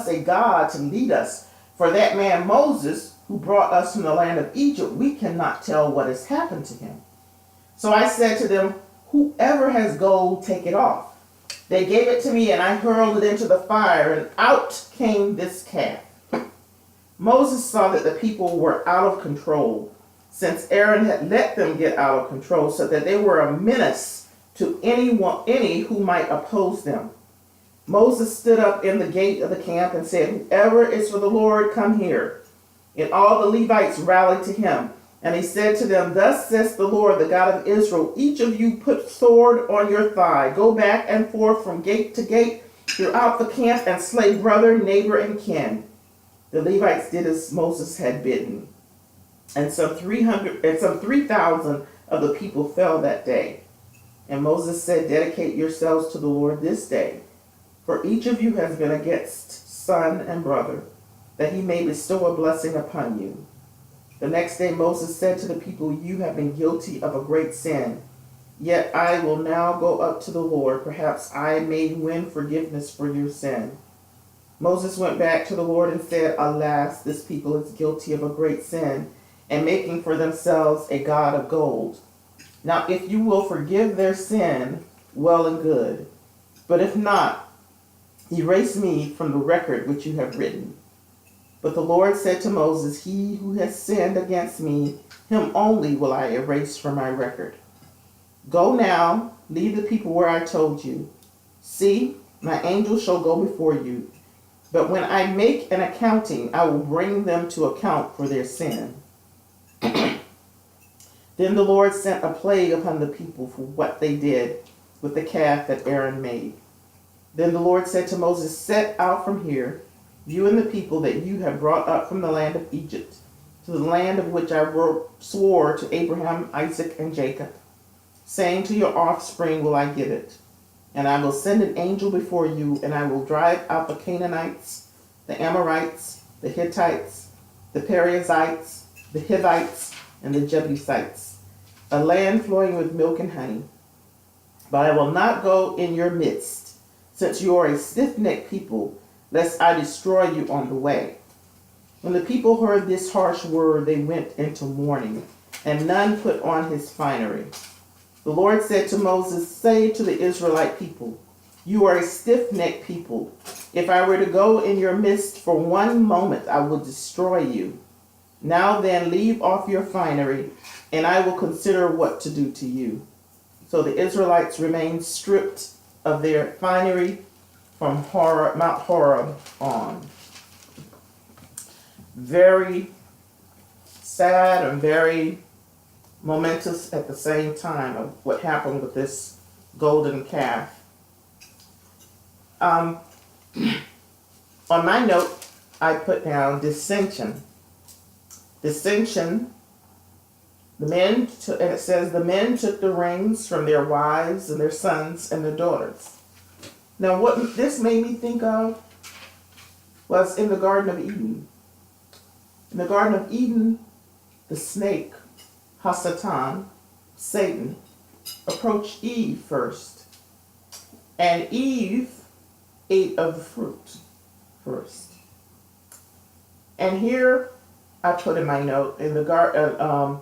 a god to lead us. For that man Moses, who brought us from the land of Egypt, we cannot tell what has happened to him." So I said to them, "Whoever has gold, take it off." They gave it to me, and I hurled it into the fire, and out came this calf. Moses saw that the people were out of control, since Aaron had let them get out of control, so that they were a menace to any who might oppose them. Moses stood up in the gate of the camp and said, "Whoever is for the Lord, come here." And all the Levites rallied to him. And he said to them, "Thus says the Lord, the God of Israel, each of you put sword on your thigh. Go back and forth from gate to gate throughout the camp and slay brother, neighbor, and kin." The Levites did as Moses had bidden. And some 3,000 of the people fell that day. And Moses said, "Dedicate yourselves to the Lord this day, for each of you has been against son and brother, that he may bestow a blessing upon you." The next day Moses said to the people, "You have been guilty of a great sin. Yet I will now go up to the Lord. Perhaps I may win forgiveness for your sin." Moses went back to the Lord and said, "Alas, this people is guilty of a great sin, and making for themselves a god of gold. Now if you will forgive their sin, well and good. But if not, erase me from the record which you have written." But the Lord said to Moses, "He who has sinned against me, him only will I erase from my record. Go now, lead the people where I told you. See, my angel shall go before you. But when I make an accounting, I will bring them to account for their sin." Then the Lord sent a plague upon the people for what they did with the calf that Aaron made. Then the Lord said to Moses, "Set out from here, you and the people that you have brought up from the land of Egypt, to the land of which I swore to Abraham, Isaac, and Jacob, saying, to your offspring will I give it. And I will send an angel before you, and I will drive out the Canaanites, the Amorites, the Hittites, the Perizzites, the Hivites, and the Jebusites, a land flowing with milk and honey. But I will not go in your midst, since you are a stiff-necked people, lest I destroy you on the way." When the people heard this harsh word, they went into mourning, and none put on his finery. The Lord said to Moses, "Say to the Israelite people, you are a stiff-necked people. If I were to go in your midst for one moment, I would destroy you. Now then, leave off your finery, and I will consider what to do to you." So the Israelites remained stripped of their finery from Mount Horeb on. Very sad and very momentous at the same time of what happened with this golden calf. On my note, I put down dissension. Dissension. And it says the men took the rings from their wives and their sons and their daughters. Now, what this made me think of was in the Garden of Eden. In the Garden of Eden, the snake, Hasatan, Satan, approached Eve first. And Eve ate of the fruit first. And here, I put in my note, in the garden,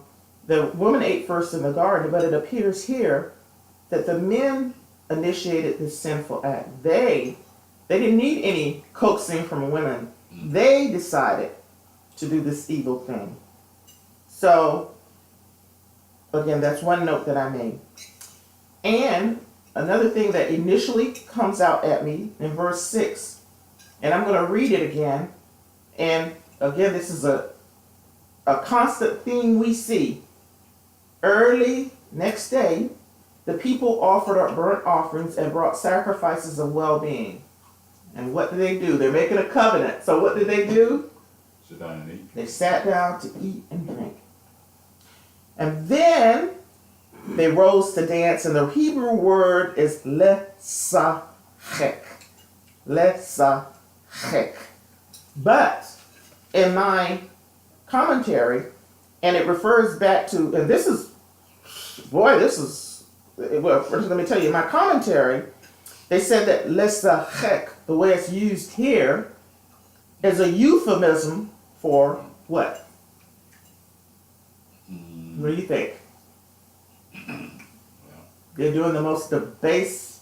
the woman ate first in the garden, but it appears here that the men initiated this sinful act. They didn't need any coaxing from women. They decided to do this evil thing. So, again, that's one note that I made. And another thing that initially comes out at me in verse 6, and I'm going to read it again. And again, this is a constant theme we see. Early next day, the people offered up burnt offerings and brought sacrifices of well-being. And what do? They're making a covenant. So what did they do? Sit down and eat. They sat down to eat and drink. And then they rose to dance, and the Hebrew word is lesachek. Lesachek. chek. But in my commentary, and it refers back to, and this is, well, first let me tell you, my commentary, they said that lesachek, the way it's used here, is a euphemism for what? What do you think? They're doing the most debased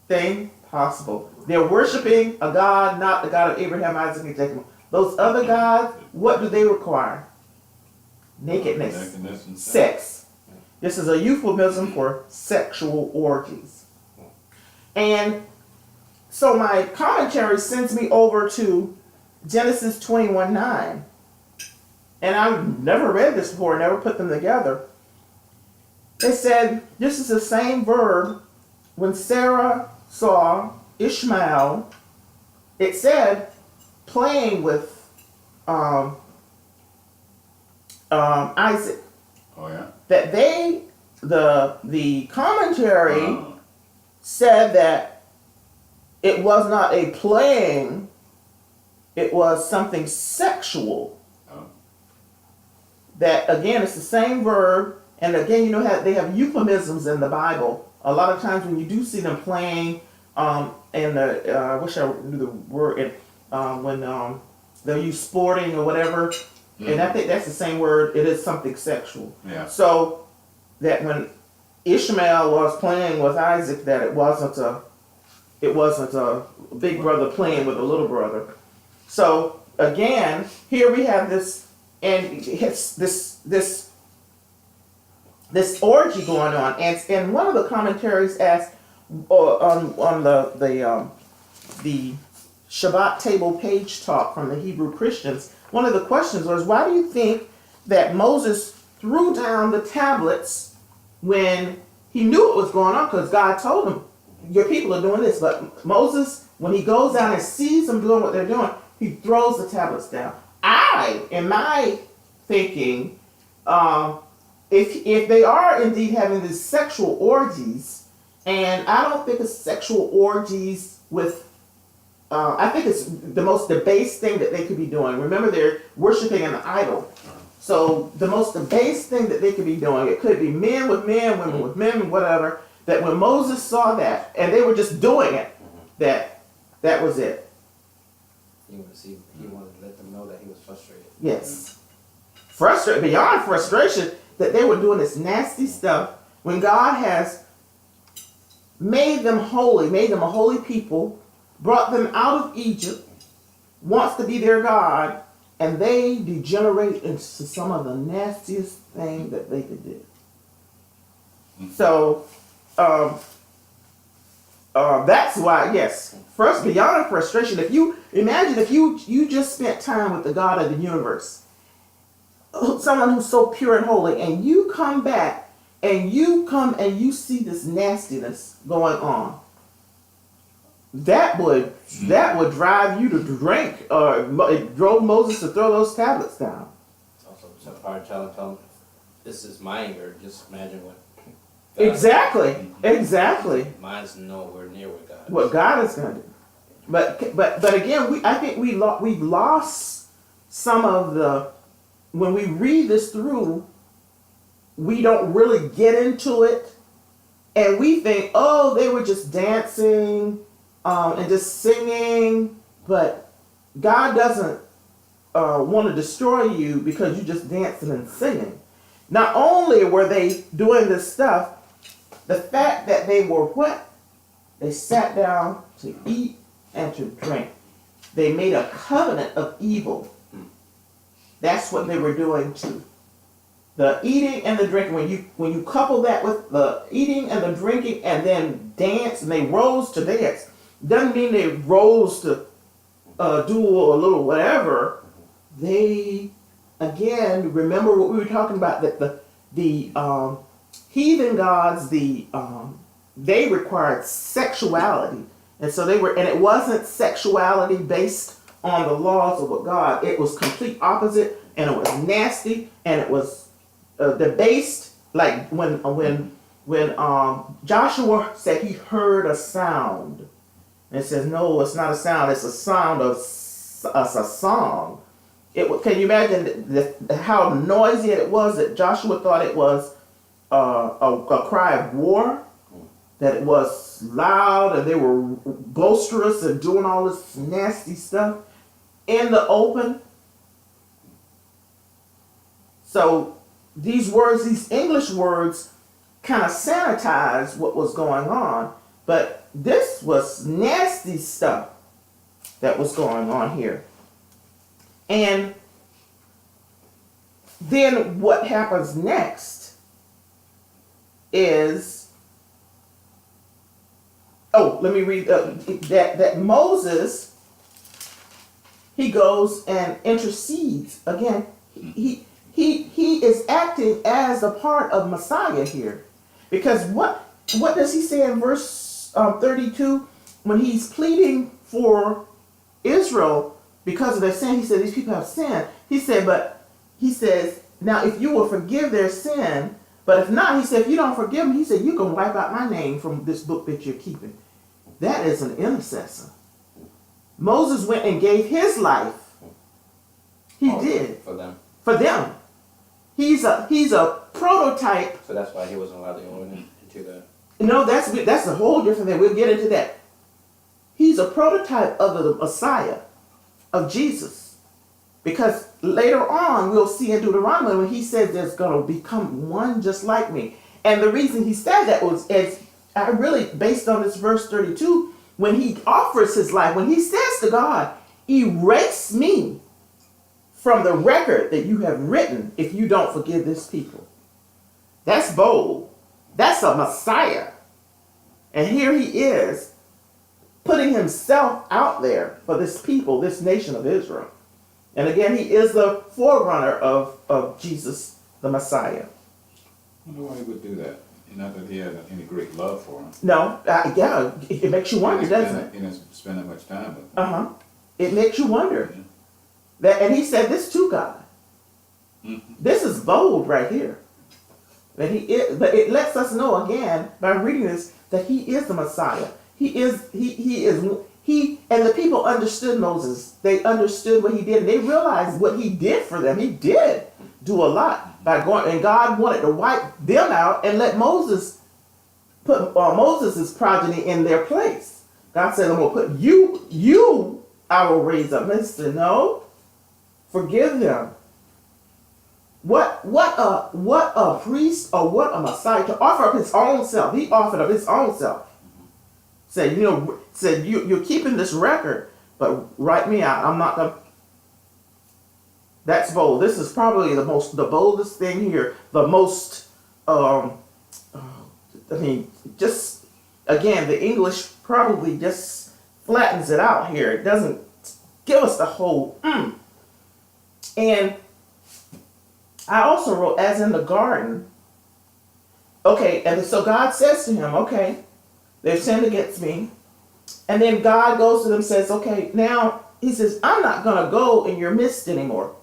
thing possible. They're worshiping a God, not the God of Abraham, Isaac, and Jacob. Those other gods, what do they require? Nakedness, and sex. This is a euphemism for sexual orgies. And so my commentary sends me over to Genesis 21:9. And I've never read this before, never put them together. It said, this is the same verb when Sarah saw Ishmael, it said, playing with Isaac. Oh yeah. That the commentary said that it was not a playing, it was something sexual. Oh. That again, it's the same verb, and again, you know how they have euphemisms in the Bible. A lot of times when you do see them playing, and I wish I knew the word, when they'll use sporting or whatever, and I think that's the same word. It is something sexual. Yeah. So that when Ishmael was playing with Isaac, that it wasn't a big brother playing with a little brother. So again, here we have this, and it's this orgy going on, and one of the commentaries asked on the Shabbat table page talk from the Hebrew Christians. One of the questions was, why do you think that Moses threw down the tablets when he knew what was going on? Because God told him, your people are doing this. But Moses, when he goes down and sees them doing what they're doing, he throws the tablets down. In my thinking, if they are indeed having these sexual orgies, and I don't think it's sexual orgies with, I think it's the most debased thing that they could be doing. Remember, they're worshiping an idol. So the most debased thing that they could be doing, it could be men with men, women with men, whatever, that when Moses saw that, and they were just doing it, that was it. He wanted to let them know that he was frustrated. Yes. Frustrated, beyond frustration, that they were doing this nasty stuff when God has made them holy, made them a holy people, brought them out of Egypt, wants to be their God, and they degenerate into some of the nastiest thing that they could do. So, that's why, yes, first, beyond frustration, if you imagine if you just spent time with the God of the universe, someone who's so pure and holy, and you come back and you see this nastiness going on, that would drive you to drink, or it drove Moses to throw those tablets down. It's also some part telling him, this is my anger, just imagine what Exactly. Mine's nowhere near what God is. What God is going to do. But again, I think we've lost some of the, when we read this through, we don't really get into it, and we think, oh, they were just dancing and just singing, but God doesn't want to destroy you because you just dancing and singing. Not only were they doing this stuff, the fact that they were what? They sat down to eat and to drink. They made a covenant of evil. That's what they were doing too. The eating and the drinking, when you couple that with the eating and the drinking and then dance, and they rose to dance, doesn't mean they rose to do a little whatever. They, again, remember what we were talking about, that the heathen gods, they required sexuality. And so and it wasn't sexuality based on the laws of what God, it was complete opposite, and it was nasty, and it was debased, like when Joshua said he heard a sound. And it says, no, it's not a sound. It's a sound of a song. Can you imagine how noisy it was that Joshua thought it was a cry of war? That it was loud and they were boisterous and doing all this nasty stuff in the open. So these words, these English words, kind of sanitize what was going on. But this was nasty stuff that was going on here. And then what happens next is, let me read that Moses, he goes and intercedes. Again, he is acting as a part of Messiah here. Because what does he say in verse 32 when he's pleading for Israel because of their sin? He said, these people have sinned. He says, now if you will forgive their sin, but if not, he said, if you don't forgive them, he said, you can wipe out my name from this book that you're keeping. That is an intercessor. Moses went and gave his life. He did. For them. For them. He's a prototype. So that's why he wasn't allowed to go into the... No, that's a whole different thing. We'll get into that. He's a prototype of the Messiah, of Jesus. Because later on, we'll see in Deuteronomy when he says there's going to become one just like me. And the reason he said that was, I really, based on this verse 32, when he offers his life, when he says to God, erase me from the record that you have written if you don't forgive this people. That's bold. That's a Messiah. And here he is putting himself out there for this people, this nation of Israel. And again, he is the forerunner of Jesus, the Messiah. I wonder why he would do that. Not that he had any great love for him. No, yeah, it makes you wonder, doesn't it? He didn't spend that much time with him. It makes you wonder. Yeah. And he said this to God. Mm-hmm. This is bold right here. But it lets us know again by reading this that he is the Messiah. He is, and the people understood Moses. They understood what he did. And they realized what he did for them. He did do a lot by going, and God wanted to wipe them out and let Moses put Moses' progeny in their place. God said, I'm going to put you I will raise up. And they said, no, forgive them. What a priest or what a Messiah to offer up his own self. He offered up his own self. Said, you're keeping this record, but write me out. I'm not gonna. That's bold. This is probably the boldest thing here. The most, just again, the English probably just flattens it out here. It doesn't give us the whole. And I also wrote, as in the garden. Okay, and so God says to him, okay, they've sinned against me. And then God goes to them and says, okay, now, he says, I'm not going to go in your midst anymore.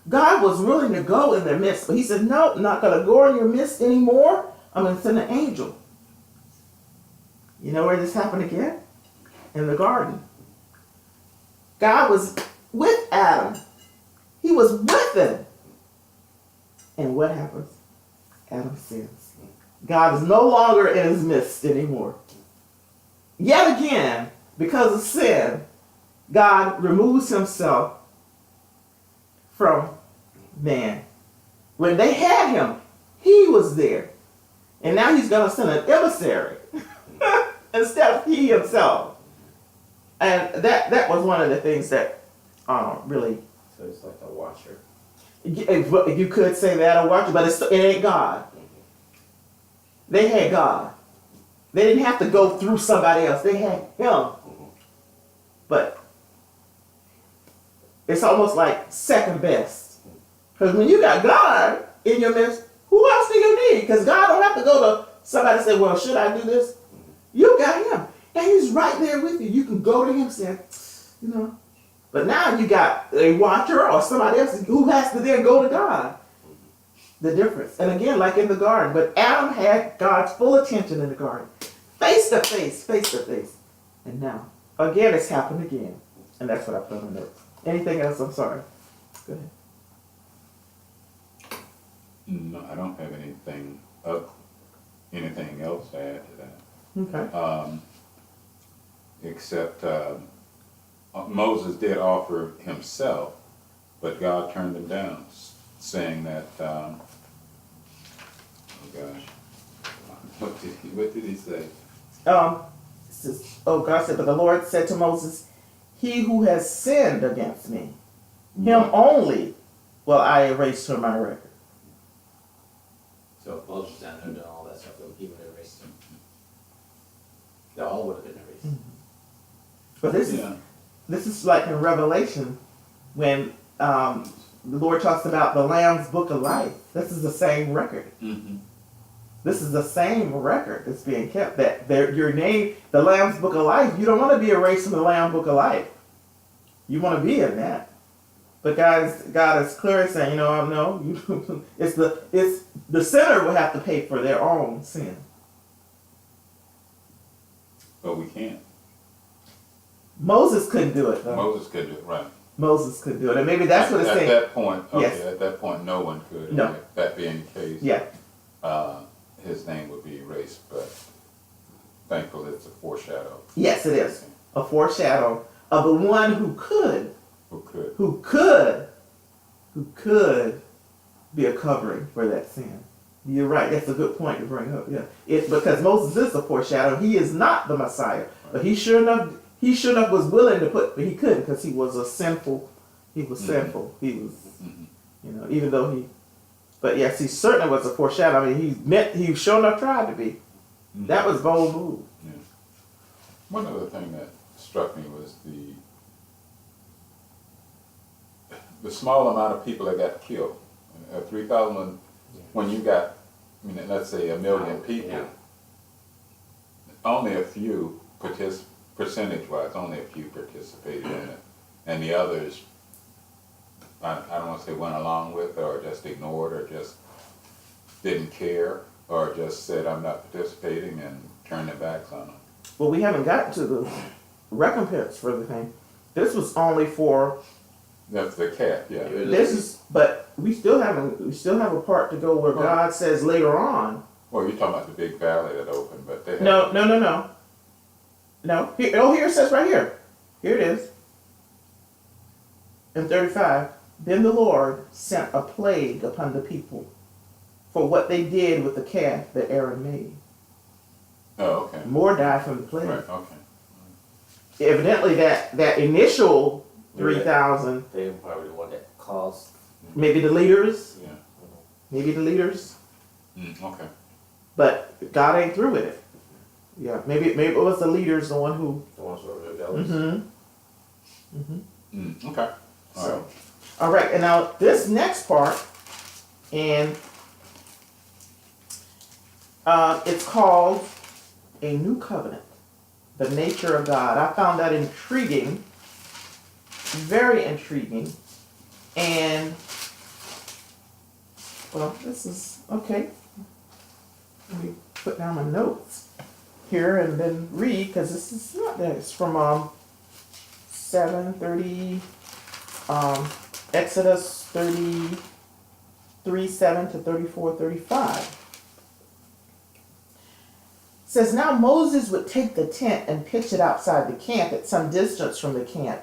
God was willing to go in their midst, but he said, no, I'm not going to go in your midst anymore. I'm going to send an angel. You know where this happened again? In the garden. God was with Adam. He was with him. And what happens? Adam sins. God is no longer in his midst anymore. Yet again, because of sin, God removes himself from man. When they had him, he was there. And now he's going to send an emissary instead of he himself. And that was one of the things that really... So it's like a watcher. You could say that, a watcher, but it ain't God. They had God. They didn't have to go through somebody else. They had him. But it's almost like second best. Because when you got God in your midst, who else do you need? Because God don't have to go to somebody and say, well, should I do this? You got him. And he's right there with you. You can go to him and say, But now you got a watcher or somebody else who has to then go to God. The difference. And again, like in the garden. But Adam had God's full attention in the garden. Face to face, face to face. And now, again, it's happened again. And that's what I put on the notes. Anything else? I'm sorry. Go ahead. No, I don't have anything else to add to that. Okay. Except Moses did offer himself, but God turned him down, saying that, oh gosh, what did he say? It says, oh, God said, but the Lord said to Moses, he who has sinned against me, him only will I erase from my record. So if Moses down there doing all that stuff, he would have erased them. They all would have been erased. But this is like in Revelation when the Lord talks about the Lamb's Book of Life. This is the same record. Mm-hmm. This is the same record that's being kept. That your name, the Lamb's Book of Life. You don't want to be erased from the Lamb's Book of Life. You want to be in that. But God is clearly saying, no, it's the sinner will have to pay for their own sin. But we can't. Moses couldn't do it though. Moses could do it, right. Moses could do it, and maybe that's what it's saying. At that point, okay, Yes. at that point, no one could. No. If that being the case, Yeah. His name would be erased, but thankfully it's a foreshadow. Yes, it is a foreshadow of the one who could be a covering for that sin. You're right. That's a good point to bring up. Yeah, it's because Moses is a foreshadow. He is not the Messiah, but he sure enough was willing to put, but he couldn't because he was a sinful. He was sinful. He was, even though he. But yes, he certainly was a foreshadow. I mean, he sure enough tried to be. Mm-hmm. That was a bold move. Yeah. One other thing that struck me was the small amount of people that got killed. 3,000. When you got, let's say 1 million people, only a few percentage-wise, only a few participated in it, and the others, I don't want to say went along with, or just ignored, or just didn't care, or just said I'm not participating and turned their backs on them. Well, we haven't gotten to the recompense for the thing. This was only for. That's the cat, yeah. But we still have a part to go where God says later on. Well, you're talking about the big valley that opened, but they No. Here it says right here. Here it is. In 35, then the Lord sent a plague upon the people for what they did with the calf that Aaron made. Oh, okay. More died from the plague. Right, okay. Evidently, that initial 3,000. They were probably the one that caused. Maybe the leaders. Yeah. Maybe the leaders. Okay. But God ain't through with it. Yeah. Maybe it was the leaders, the one who. The ones who were rebellious. Okay. All right. All right. And now this next part, and it's called a new covenant. The nature of God. I found that intriguing. Very intriguing. And, well, this is, okay. Let me put down my notes here and then read, because this is not that. It's from 7:30, Exodus 33:7 to 34:35. Says, now Moses would take the tent and pitch it outside the camp at some distance from the camp.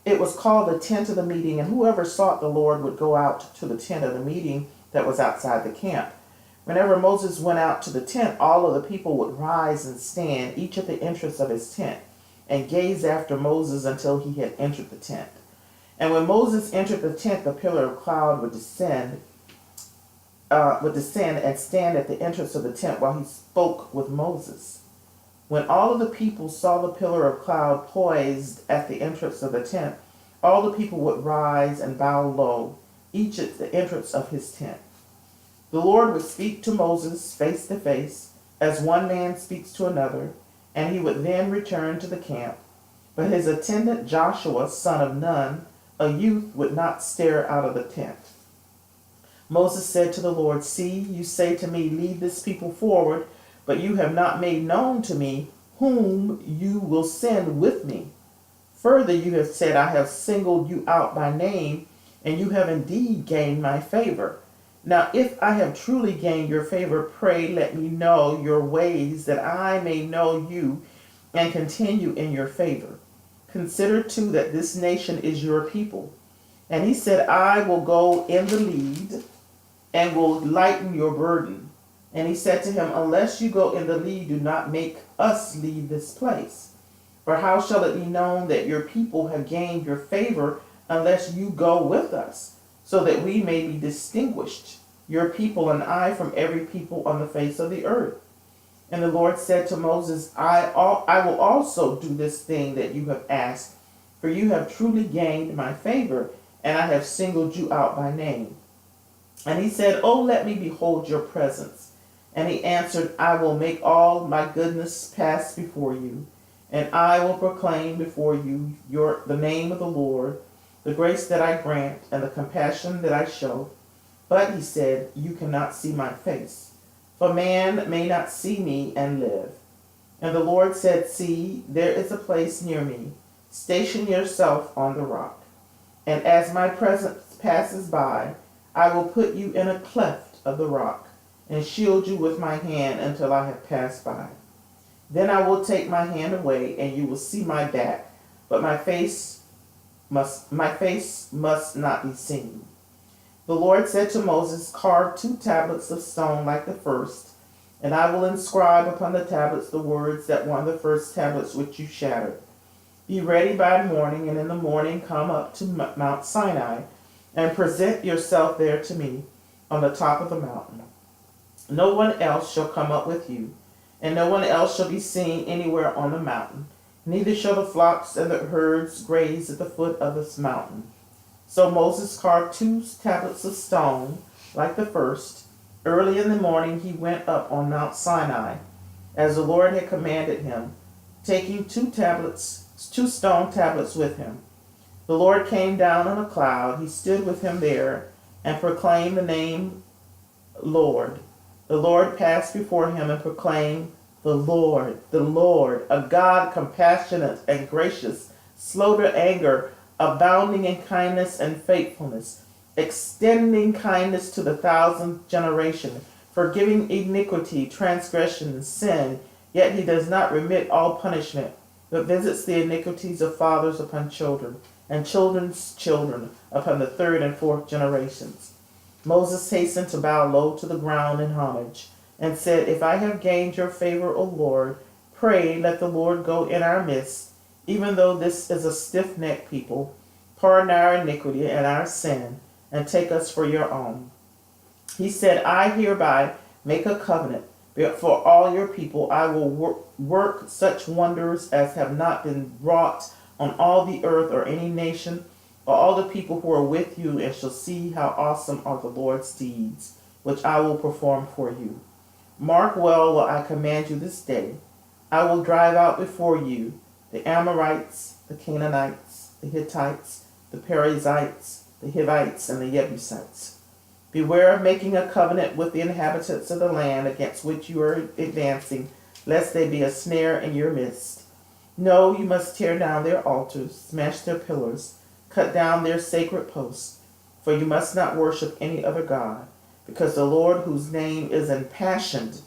It was called the tent of the meeting, and whoever sought the Lord would go out to the tent of the meeting that was outside the camp. Whenever Moses went out to the tent, all of the people would rise and stand, each at the entrance of his tent, and gaze after Moses until he had entered the tent. And when Moses entered the tent, the pillar of cloud would descend and stand at the entrance of the tent while he spoke with Moses. When all of the people saw the pillar of cloud poised at the entrance of the tent, all the people would rise and bow low, each at the entrance of his tent. The Lord would speak to Moses face to face, as one man speaks to another, and he would then return to the camp. But his attendant Joshua, son of Nun, a youth, would not stir out of the tent. Moses said to the Lord, see, you say to me, lead this people forward, but you have not made known to me whom you will send with me. Further, you have said, I have singled you out by name, and you have indeed gained my favor. Now, if I have truly gained your favor, pray let me know your ways, that I may know you and continue in your favor. Consider too that this nation is your people. And he said, I will go in the lead and will lighten your burden. And he said to him, unless you go in the lead, do not make us leave this place. For how shall it be known that your people have gained your favor unless you go with us, so that we may be distinguished, your people and I, from every people on the face of the earth? And the Lord said to Moses, I will also do this thing that you have asked, for you have truly gained my favor, and I have singled you out by name. And he said, oh, let me behold your presence. And he answered, I will make all my goodness pass before you, and I will proclaim before you the name of the Lord, the grace that I grant, and the compassion that I show. But he said, you cannot see my face, for man may not see me and live. And the Lord said, see, there is a place near me. Station yourself on the rock. And as my presence passes by, I will put you in a cleft of the rock, and shield you with my hand until I have passed by. Then I will take my hand away, and you will see my back, but my face must not be seen. The Lord said to Moses, carve 2 tablets of stone like the first, and I will inscribe upon the tablets the words that were on the first tablets which you shattered. Be ready by morning, and in the morning come up to Mount Sinai, and present yourself there to me on the top of the mountain. No one else shall come up with you, and no one else shall be seen anywhere on the mountain. Neither shall the flocks and the herds graze at the foot of this mountain. So Moses carved 2 tablets of stone, like the first. Early in the morning he went up on Mount Sinai, as the Lord had commanded him, taking 2 stone tablets with him. The Lord came down on a cloud. He stood with him there, and proclaimed the name Lord. The Lord passed before him and proclaimed, the Lord, a God compassionate and gracious, slow to anger, abounding in kindness and faithfulness, extending kindness to the 1,000th generation, forgiving iniquity, transgression, and sin, yet he does not remit all punishment, but visits the iniquities of fathers upon children, and children's children upon the 3rd and 4th generations. Moses hastened to bow low to the ground in homage, and said, if I have gained your favor, O Lord, pray let the Lord go in our midst, even though this is a stiff-necked people. Pardon our iniquity and our sin, and take us for your own. He said, I hereby make a covenant, but for all your people I will work such wonders as have not been wrought on all the earth or any nation, or all the people who are with you, and shall see how awesome are the Lord's deeds, which I will perform for you. Mark well what I command you this day. I will drive out before you the Amorites, the Canaanites, the Hittites, the Perizzites, the Hivites, and the Jebusites. Beware of making a covenant with the inhabitants of the land against which you are advancing, lest they be a snare in your midst. No, you must tear down their altars, smash their pillars, cut down their sacred posts, for you must not worship any other God, because the Lord, whose name is an impassioned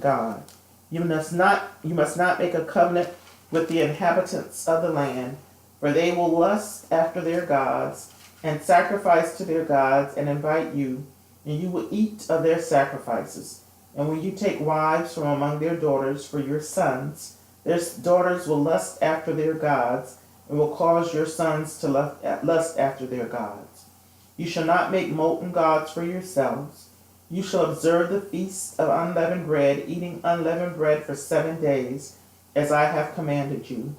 God. You must not make a covenant with the inhabitants of the land, for they will lust after their gods, and sacrifice to their gods, and invite you, and you will eat of their sacrifices. And when you take wives from among their daughters for your sons, their daughters will lust after their gods, and will cause your sons to lust after their gods. You shall not make molten gods for yourselves. You shall observe the feast of unleavened bread, eating unleavened bread for 7 days, as I have commanded you,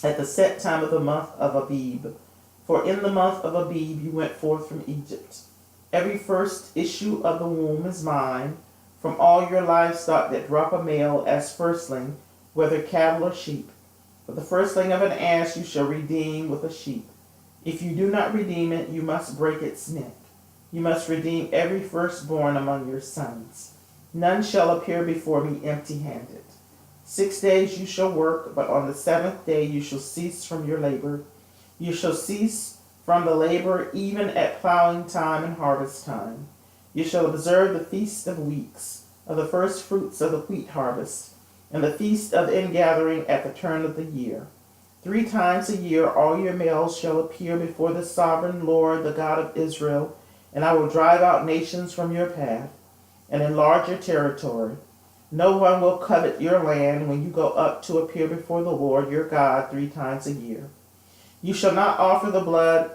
at the set time of the month of Abib. For in the month of Abib you went forth from Egypt. Every first issue of the womb is mine, from all your livestock that drop a male as firstling, whether cattle or sheep. But the firstling of an ass you shall redeem with a sheep. If you do not redeem it, you must break its neck. You must redeem every firstborn among your sons. None shall appear before me empty-handed. 6 days you shall work, but on the seventh day you shall cease from your labor. You shall cease from the labor even at plowing time and harvest time. You shall observe the feast of weeks, of the first fruits of the wheat harvest, and the feast of ingathering at the turn of the year. 3 times a year all your males shall appear before the sovereign Lord, the God of Israel, and I will drive out nations from your path and enlarge your territory. No one will covet your land when you go up to appear before the Lord your God 3 times a year. You shall not offer the blood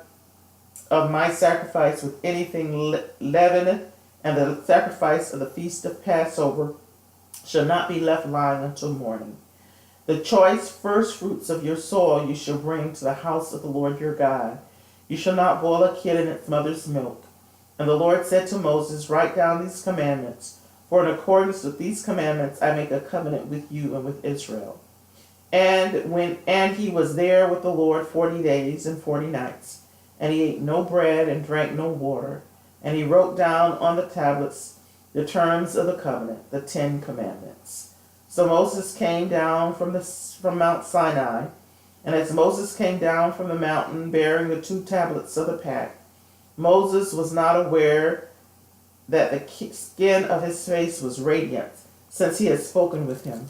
of my sacrifice with anything leavened, and the sacrifice of the feast of Passover shall not be left lying until morning. The choice first fruits of your soil you shall bring to the house of the Lord your God. You shall not boil a kid in its mother's milk. And the Lord said to Moses, write down these commandments, for in accordance with these commandments I make a covenant with you and with Israel. And he was there with the Lord 40 days and 40 nights, and he ate no bread and drank no water. And he wrote down on the tablets the terms of the covenant, the 10 commandments. So Moses came down from Mount Sinai, and as Moses came down from the mountain bearing the 2 tablets of the pact, Moses was not aware that the skin of his face was radiant, since he had spoken with him.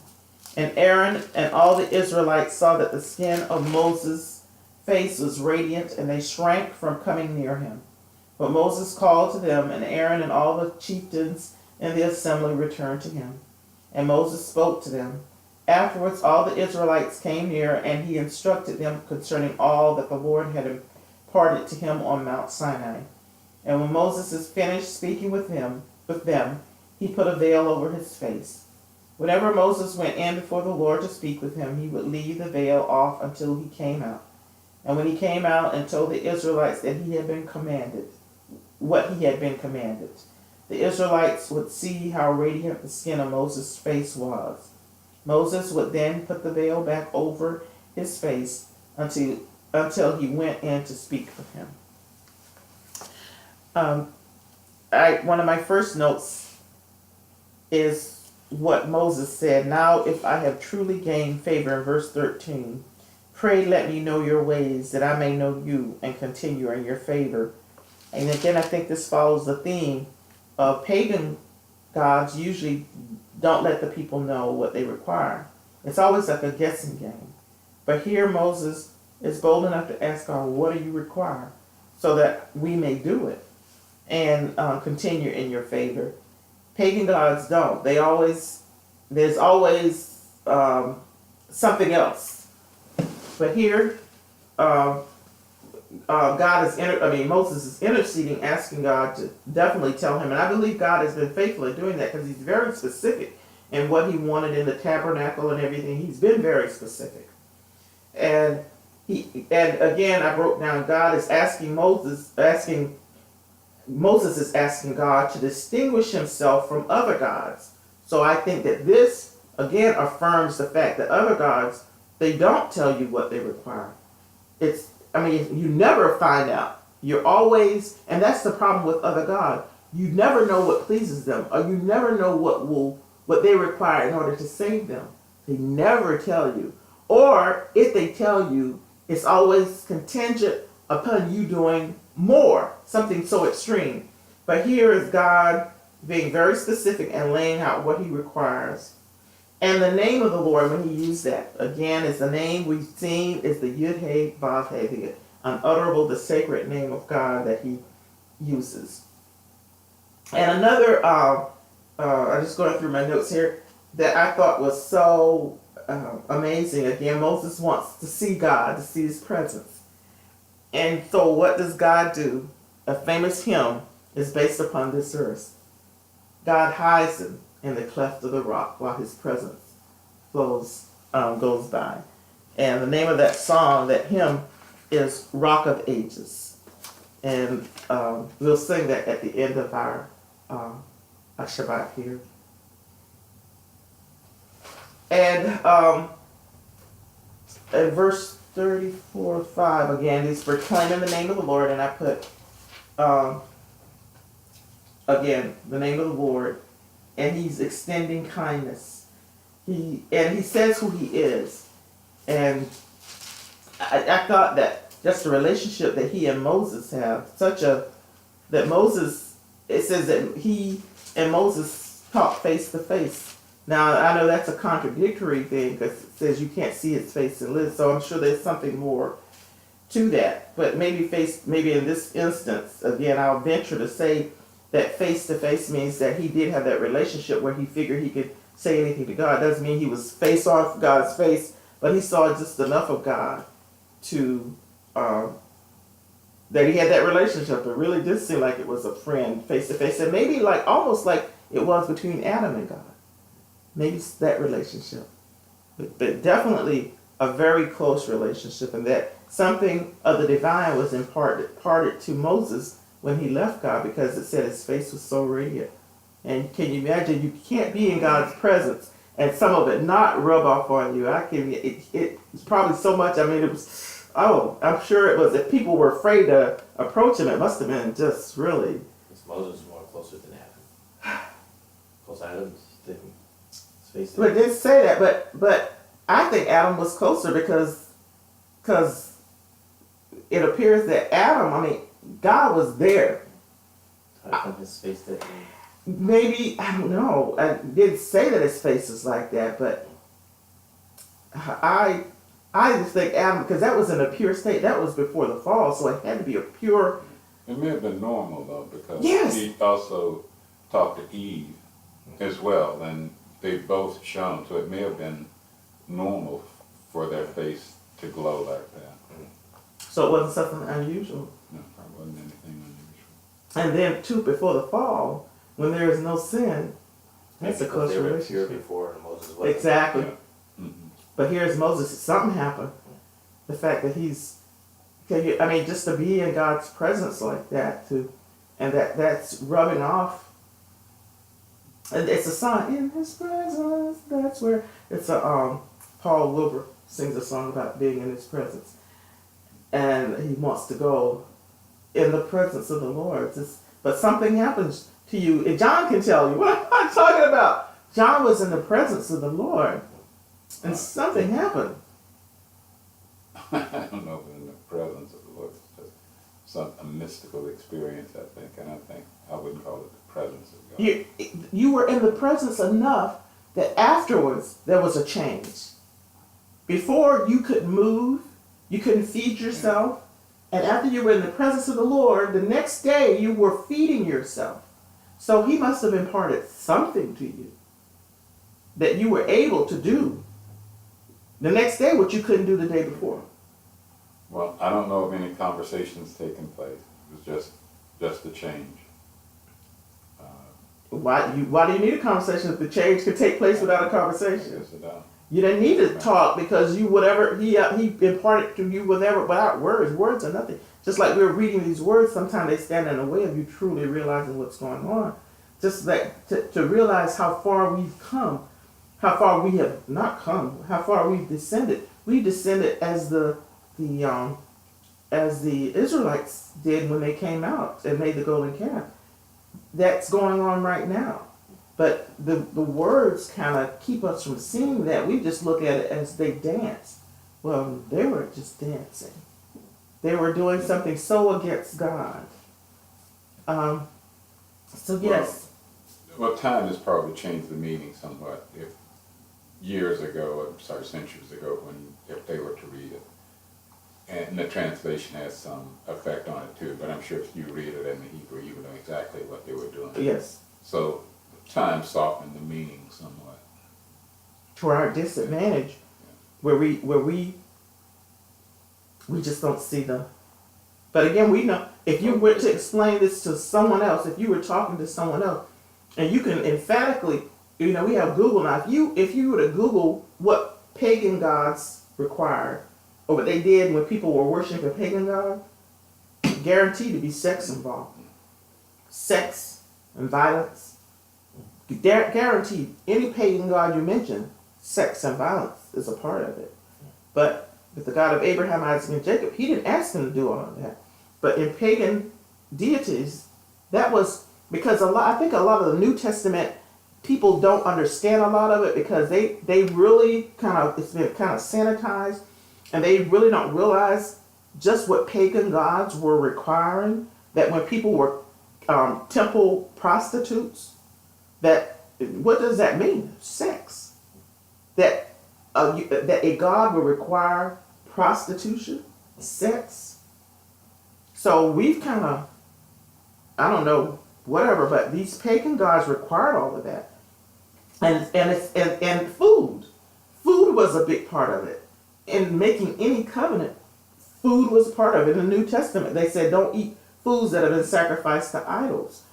And Aaron and all the Israelites saw that the skin of Moses' face was radiant, and they shrank from coming near him. But Moses called to them, and Aaron and all the chieftains in the assembly returned to him. And Moses spoke to them. Afterwards all the Israelites came near, and he instructed them concerning all that the Lord had imparted to him on Mount Sinai. And when Moses is finished speaking with them, he put a veil over his face. Whenever Moses went in before the Lord to speak with him, he would leave the veil off until he came out. And when he came out and told the Israelites that he had been commanded, what he had been commanded, the Israelites would see how radiant the skin of Moses' face was. Moses would then put the veil back over his face until he went in to speak with him. One of my first notes is what Moses said. Now, if I have truly gained favor in verse 13, pray let me know your ways, that I may know you and continue in your favor. And again, I think this follows the theme of pagan gods usually don't let the people know what they require. It's always like a guessing game. But here Moses is bold enough to ask God, what do you require? So that we may do it and continue in your favor. Pagan gods don't. There's always something else. But here, Moses is interceding, asking God to definitely tell him. And I believe God has been faithful in doing that, because he's very specific in what he wanted in the tabernacle and everything. He's been very specific. And again, I wrote down, Moses is asking God to distinguish himself from other gods. So I think that this, again, affirms the fact that other gods, they don't tell you what they require. You never find out. You're always, and that's the problem with other gods. You never know what pleases them, or you never know what they require in order to save them. They never tell you. Or if they tell you, it's always contingent upon you doing more, something so extreme. But here is God being very specific and laying out what he requires. And the name of the Lord, when he used that, again, is the name we've seen is the Yud-Heh-Vav-Heh, the unutterable, the sacred name of God that he uses. And another, I'm just going through my notes here, that I thought was so amazing. Again, Moses wants to see God, to see his presence. And so what does God do? A famous hymn is based upon this verse. God hides him in the cleft of the rock while his presence goes by. And the name of that song, that hymn, is Rock of Ages. And we'll sing that at the end of our Shabbat here. And in verse 34:5, again, he's proclaiming the name of the Lord, and I put, again, the name of the Lord, and he's extending kindness. he says who he is. And I thought that just the relationship that he and Moses have, that Moses, it says that he and Moses talk face to face. Now, I know that's a contradictory thing because it says you can't see his face and live, so I'm sure there's something more to that. But maybe in this instance, again, I'll venture to say that face to face means that he did have that relationship where he figured he could say anything to God. Doesn't mean he was face off God's face, but he saw just enough of God to that he had that relationship. It really did seem like it was a friend face to face, and maybe almost like it was between Adam and God. Maybe it's that relationship, but definitely a very close relationship, and that something of the divine was imparted to Moses when he left God, because it said his face was so radiant. And can you imagine? You can't be in God's presence and some of it not rub off on you. It's probably so much. I mean, it was. Oh, I'm sure it was. If people were afraid to approach him, it must have been just really. Because Moses was more closer than Adam. Because Adam didn't. But it didn't say that. But I think Adam was closer because it appears that Adam. I mean, God was there. How come his face didn't? Maybe, I don't know. I didn't say that his face was like that, but I just think Adam, because that was in a pure state. That was before the fall, so it had to be a pure. It may have been normal though, because Yes. he also talked to Eve as well, and they both shone, so it may have been normal for their face to glow like that. So it wasn't something unusual. No, it wasn't anything unusual. And then too, before the fall, when there is no sin, that's a Because close they were pure relationship. before Moses was. Exactly. Yeah. Mm-hmm. But here's Moses. Something happened. The fact that just to be in God's presence like that, and that's rubbing off. And it's a song, in His presence. That's where it's a Paul Wilbur sings a song about being in His presence, and he wants to go in the presence of the Lord. But something happens to you, and John can tell you what I'm talking about. John was in the presence of the Lord, and something happened. I don't know if in the presence of the Lord, it's just a mystical experience, I think, and I wouldn't call it the presence of God. You were in the presence enough that afterwards there was a change. Before you couldn't move, you couldn't feed yourself, and after you were in the presence of the Lord, the next day you were feeding yourself. So He must have imparted something to you that you were able to do the next day what you couldn't do the day before. Well, I don't know of any conversations taking place. It was just a change. Why do you need a conversation if the change could take place without a I conversation? guess it does. You didn't need to talk because whatever he imparted to you without words. Words are nothing. Just like we're reading these words, sometimes they stand in the way of you truly realizing what's going on. Just that to realize how far we've come, how far we have not come, how far we've descended. We descended as the Israelites did when they came out and made the golden calf. That's going on right now. But the words kind of keep us from seeing that. We just look at it as they dance. Well, they were just dancing. They were doing something so against God. So yes. Well, time has probably changed the meaning somewhat. If centuries ago, if they were to read it, and the translation has some effect on it too. But I'm sure if you read it in the Hebrew, you would know exactly what they were doing. Yes. So time softened the meaning somewhat. To our disadvantage, where we just don't see them. But again, we know if you were to explain this to someone else, if you were talking to someone else, and you can emphatically, we have Google now. If you were to Google what pagan gods required, or what they did when people were worshiping pagan gods, guaranteed to be sex involved. Sex and violence. Guaranteed. Any pagan god you mention, sex and violence is a part of it. But with the God of Abraham, Isaac, and Jacob, He didn't ask them to do all of that. But in pagan deities, that was because I think a lot of the New Testament people don't understand a lot of it because they really it's been kind of sanitized, and they really don't realize just what pagan gods were requiring. That when people were temple prostitutes, that what does that mean? Sex. That that a god would require prostitution, sex. So we've kind of, I don't know, whatever, but these pagan gods required all of that. And food. Food was a big part of it. In making any covenant, food was part of it. In the New Testament, they said don't eat foods that have been sacrificed to idols.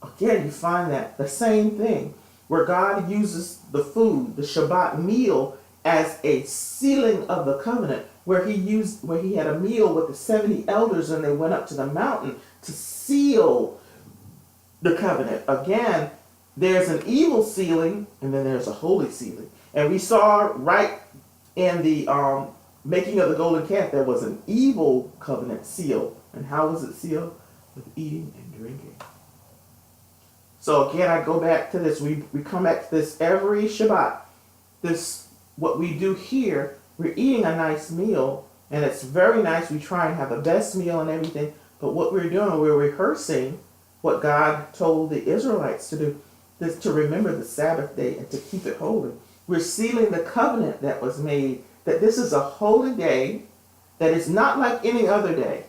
Again, you find that the same thing, where God uses the food, the Shabbat meal, as a sealing of the covenant, where he had a meal with the 70 elders and they went up to the mountain to seal the covenant. Again, there's an evil sealing and then there's a holy sealing. And we saw right in the making of the golden calf, there was an evil covenant seal. And how was it sealed? With eating and drinking. So again, I go back to this. We come back to this every Shabbat. This, what we do here, we're eating a nice meal, and it's very nice. We try and have the best meal and everything. But what we're doing, we're rehearsing what God told the Israelites to do, is to remember the Sabbath day and to keep it holy. We're sealing the covenant that was made, that this is a holy day, that is not like any other day.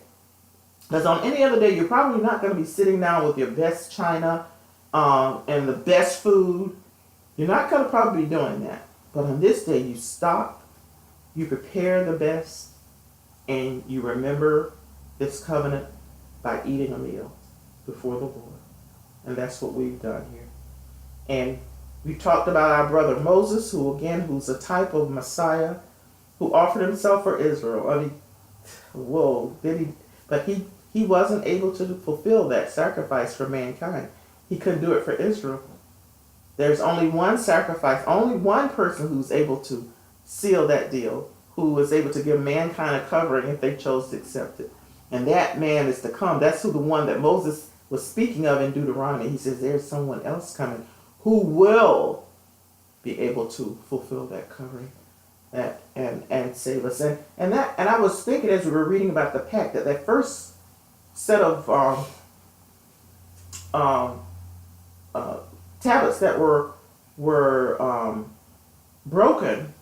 Because on any other day, you're probably not going to be sitting down with your best china and the best food. You're not going to probably be doing that. But on this day, you stop, you prepare the best, and you remember this covenant by eating a meal before the Lord. And that's what we've done here. And we talked about our brother Moses, who's a type of Messiah, who offered himself for Israel. I mean, whoa, but he wasn't able to fulfill that sacrifice for mankind. He couldn't do it for Israel. There's only one sacrifice, only one person who's able to seal that deal, who was able to give mankind a covering if they chose to accept it. And that man is to come. That's who the one that Moses was speaking of in Deuteronomy. He says there's someone else coming who will be able to fulfill that covering and save us. And I was thinking as we were reading about the pact, that first set of tablets that were broken.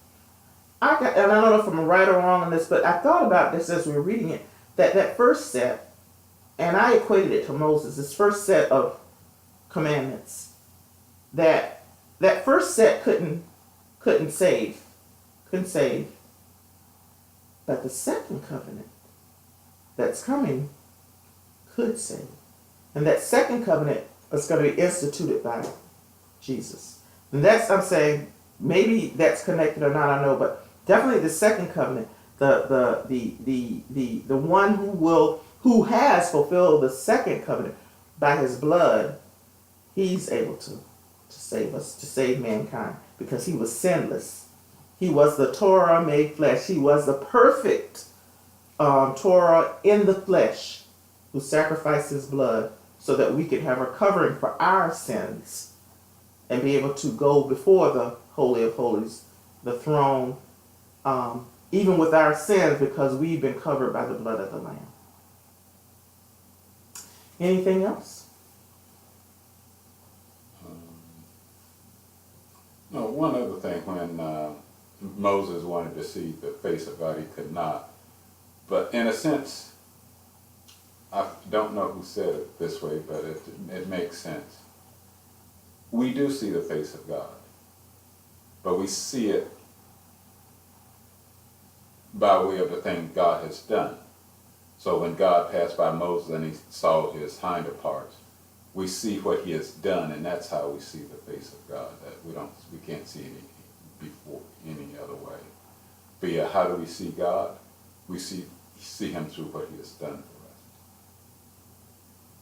And I don't know if I'm right or wrong on this, but I thought about this as we were reading it, that first set, and I equated it to Moses, this first set of commandments, that first set couldn't save, but the second covenant that's coming could save. And that second covenant is going to be instituted by Jesus. And that's, I'm saying, maybe that's connected or not, I know, but definitely the second covenant, the one who has fulfilled the second covenant by his blood, he's able to save us, to save mankind, because he was sinless. He was the Torah made flesh. He was the perfect Torah in the flesh, who sacrificed his blood so that we could have a covering for our sins and be able to go before the Holy of Holies, the throne, even with our sins, because we've been covered by the blood of the Lamb. Anything else? No, one other thing, when Moses wanted to see the face of God, he could not. But in a sense, I don't know who said it this way, but it makes sense. We do see the face of God, but we see it by way of the thing God has done. So when God passed by Moses and he saw his hinder parts, we see what he has done, and that's how we see the face of God. That we can't see any other way. But yeah, how do we see God? We see him through what he has done for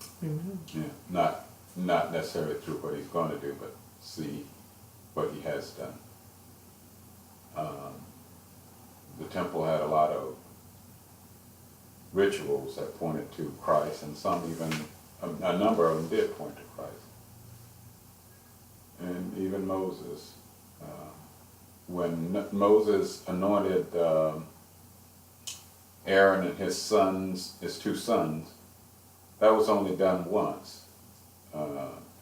us. Mm-hmm. Yeah, not necessarily through what he's going to do, but see what he has done. The temple had a lot of rituals that pointed to Christ, and some even, a number of them did point to Christ. and even Moses. When Moses anointed Aaron and his two sons, that was only done once.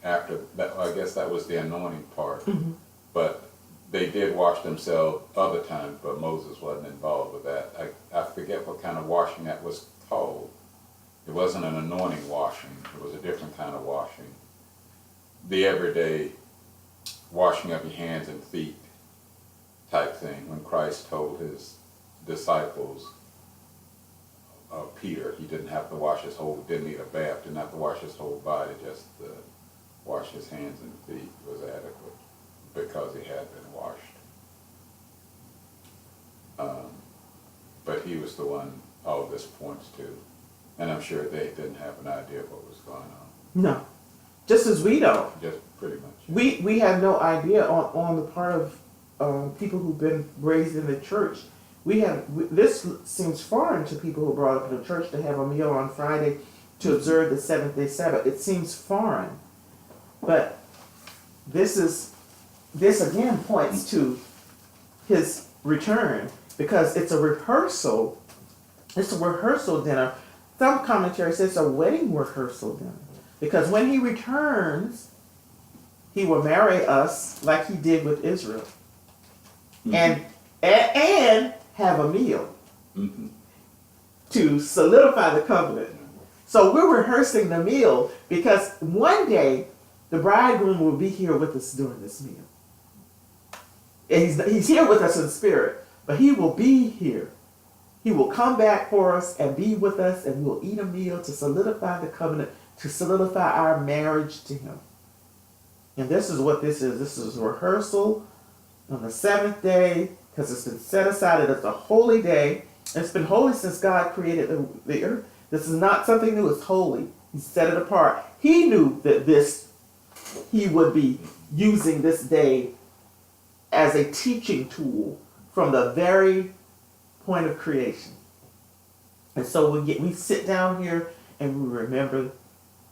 After that, I guess that was the anointing part. But they did wash themselves other times, but Moses wasn't involved with that. I forget what kind of washing that was called. It wasn't an anointing washing. It was a different kind of washing. The everyday washing of your hands and feet type thing. When Christ told his disciples, Peter, he didn't have to wash his whole, didn't need a bath, didn't have to wash his whole body, just wash his hands and feet was adequate because he had been washed. But he was the one all this points to. And I'm sure they didn't have an idea of what was going on. No. Just as we don't. Just pretty much. We have no idea on the part of people who've been raised in the church. This seems foreign to people who are brought up in the church to have a meal on Friday to observe the seventh-day Sabbath. It seems foreign. But this again points to his return because it's a rehearsal. It's a rehearsal dinner. Some commentary says it's a wedding rehearsal dinner. Because when he returns, he will marry us like he did with Israel. And have a meal to solidify the covenant. So we're rehearsing the meal because one day the bridegroom will be here with us during this meal. And he's here with us in spirit, but he will be here. He will come back for us and be with us, and we'll eat a meal to solidify the covenant, to solidify our marriage to him. And this is what this is. This is rehearsal on the seventh day, because it's been set aside. It's a holy day. It's been holy since God created the earth. This is not something new. It's holy. He set it apart. He knew that he would be using this day as a teaching tool from the very point of creation. And so we sit down here and we remember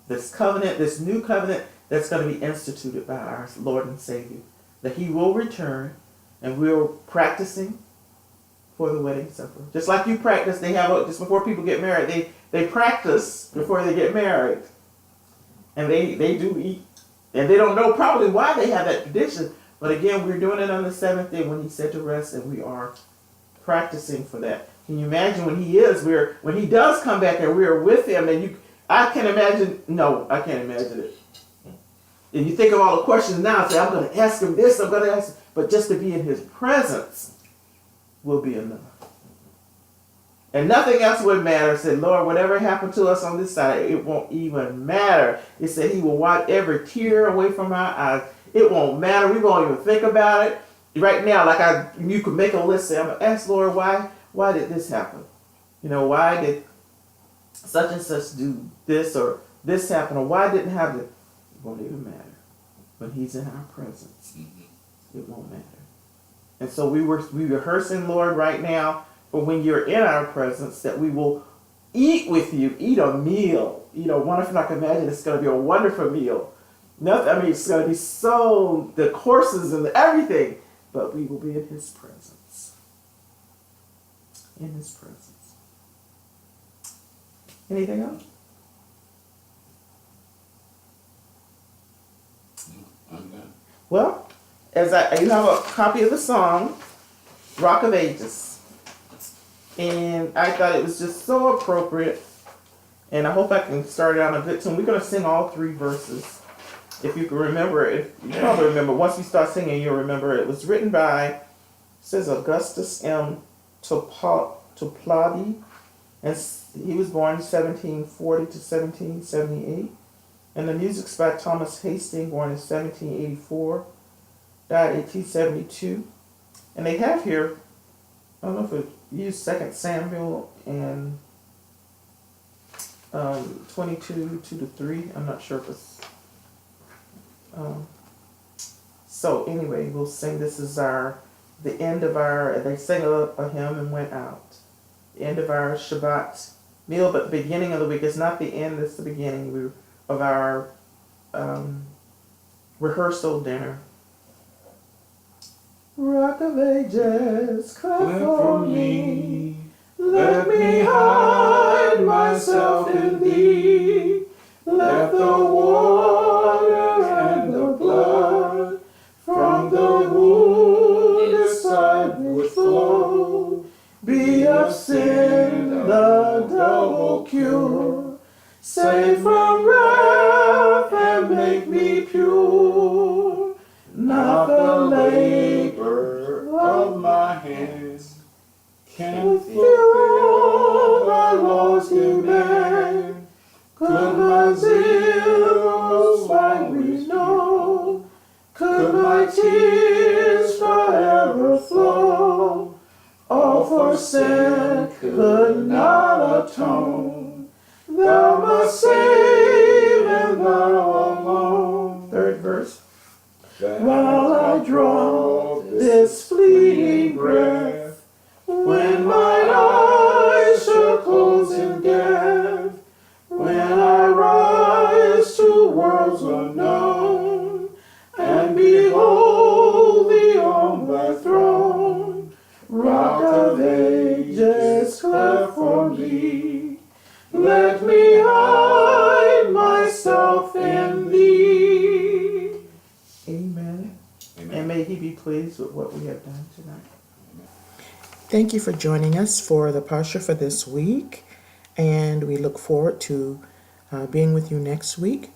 this covenant, this new covenant that's going to be instituted by our Lord and Savior. That he will return, and we're practicing for the wedding supper. Just like you practice, just before people get married, they practice before they get married. And they do eat. And they don't know probably why they have that tradition. But again, we're doing it on the seventh day when he said to rest, and we are practicing for that. Can you imagine when he does come back and we're with him, and I can't imagine it. And you think of all the questions now, say, I'm going to ask him this, I'm going to ask him, but just to be in his presence will be enough. And nothing else would matter. Said, Lord, whatever happened to us on this side, it won't even matter. It said he will wipe every tear away from our eyes. It won't matter. We won't even think about it. Right now, you could make a list, say, I'm going to ask Lord, why did this happen? Why did such and such do this, or this happen, or why didn't have it? It won't even matter. When he's in our presence, it won't matter. And so we rehearsing, Lord, right now, for when you're in our presence, that we will eat with you, eat a meal. Wonderful. I can imagine it's going to be a wonderful meal. It's going to be so, the courses and everything, but we will be in his presence. In his presence. Anything else? I'm done. Well, you have a copy of the song, Rock of Ages. And I thought it was just so appropriate. And I hope I can start it out a good tune. We're going to sing all 3 verses. If you can remember it, you probably remember. Once we start singing, you'll remember it. It was written by, it says Augustus M. Toplady. And he was born 1740 to 1778. And the music's by Thomas Hastings, born in 1784, died 1872. And they have here, I don't know if it used 2 Samuel and 22, 2-3. I'm not sure if it's... so anyway, we'll sing. This is the end of they sang a hymn and went out. The end of our Shabbat meal, but the beginning of the week. It's not the end, it's the beginning of our rehearsal dinner. Rock of Ages, clap Clap for me. Let me hide myself in thee. Let the water and the blood from the wounded side which flow be of sin the double cure. Save from wrath and make me pure. Not the labor of my hands can fulfill thy laws demand. Could my zeal most widely know, could my tears forever flow, all for sin could not atone. Thou must save and thou alone. Third verse. While I draw this fleeting breath, when mine eyes shall close in death, when I rise to worlds unknown, and behold thee on thy throne, Rock of Ages, clap for me. Let me hide myself in thee. Amen. Amen. And may he be pleased with what we have done tonight. Thank you for joining us for the Parsha for this week. And we look forward to being with you next week.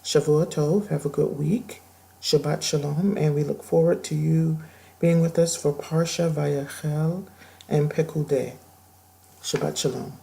Shavua Tov. Have a good week. Shabbat Shalom. And we look forward to you being with us for Parsha Vayachel and Pekudei. Shabbat Shalom.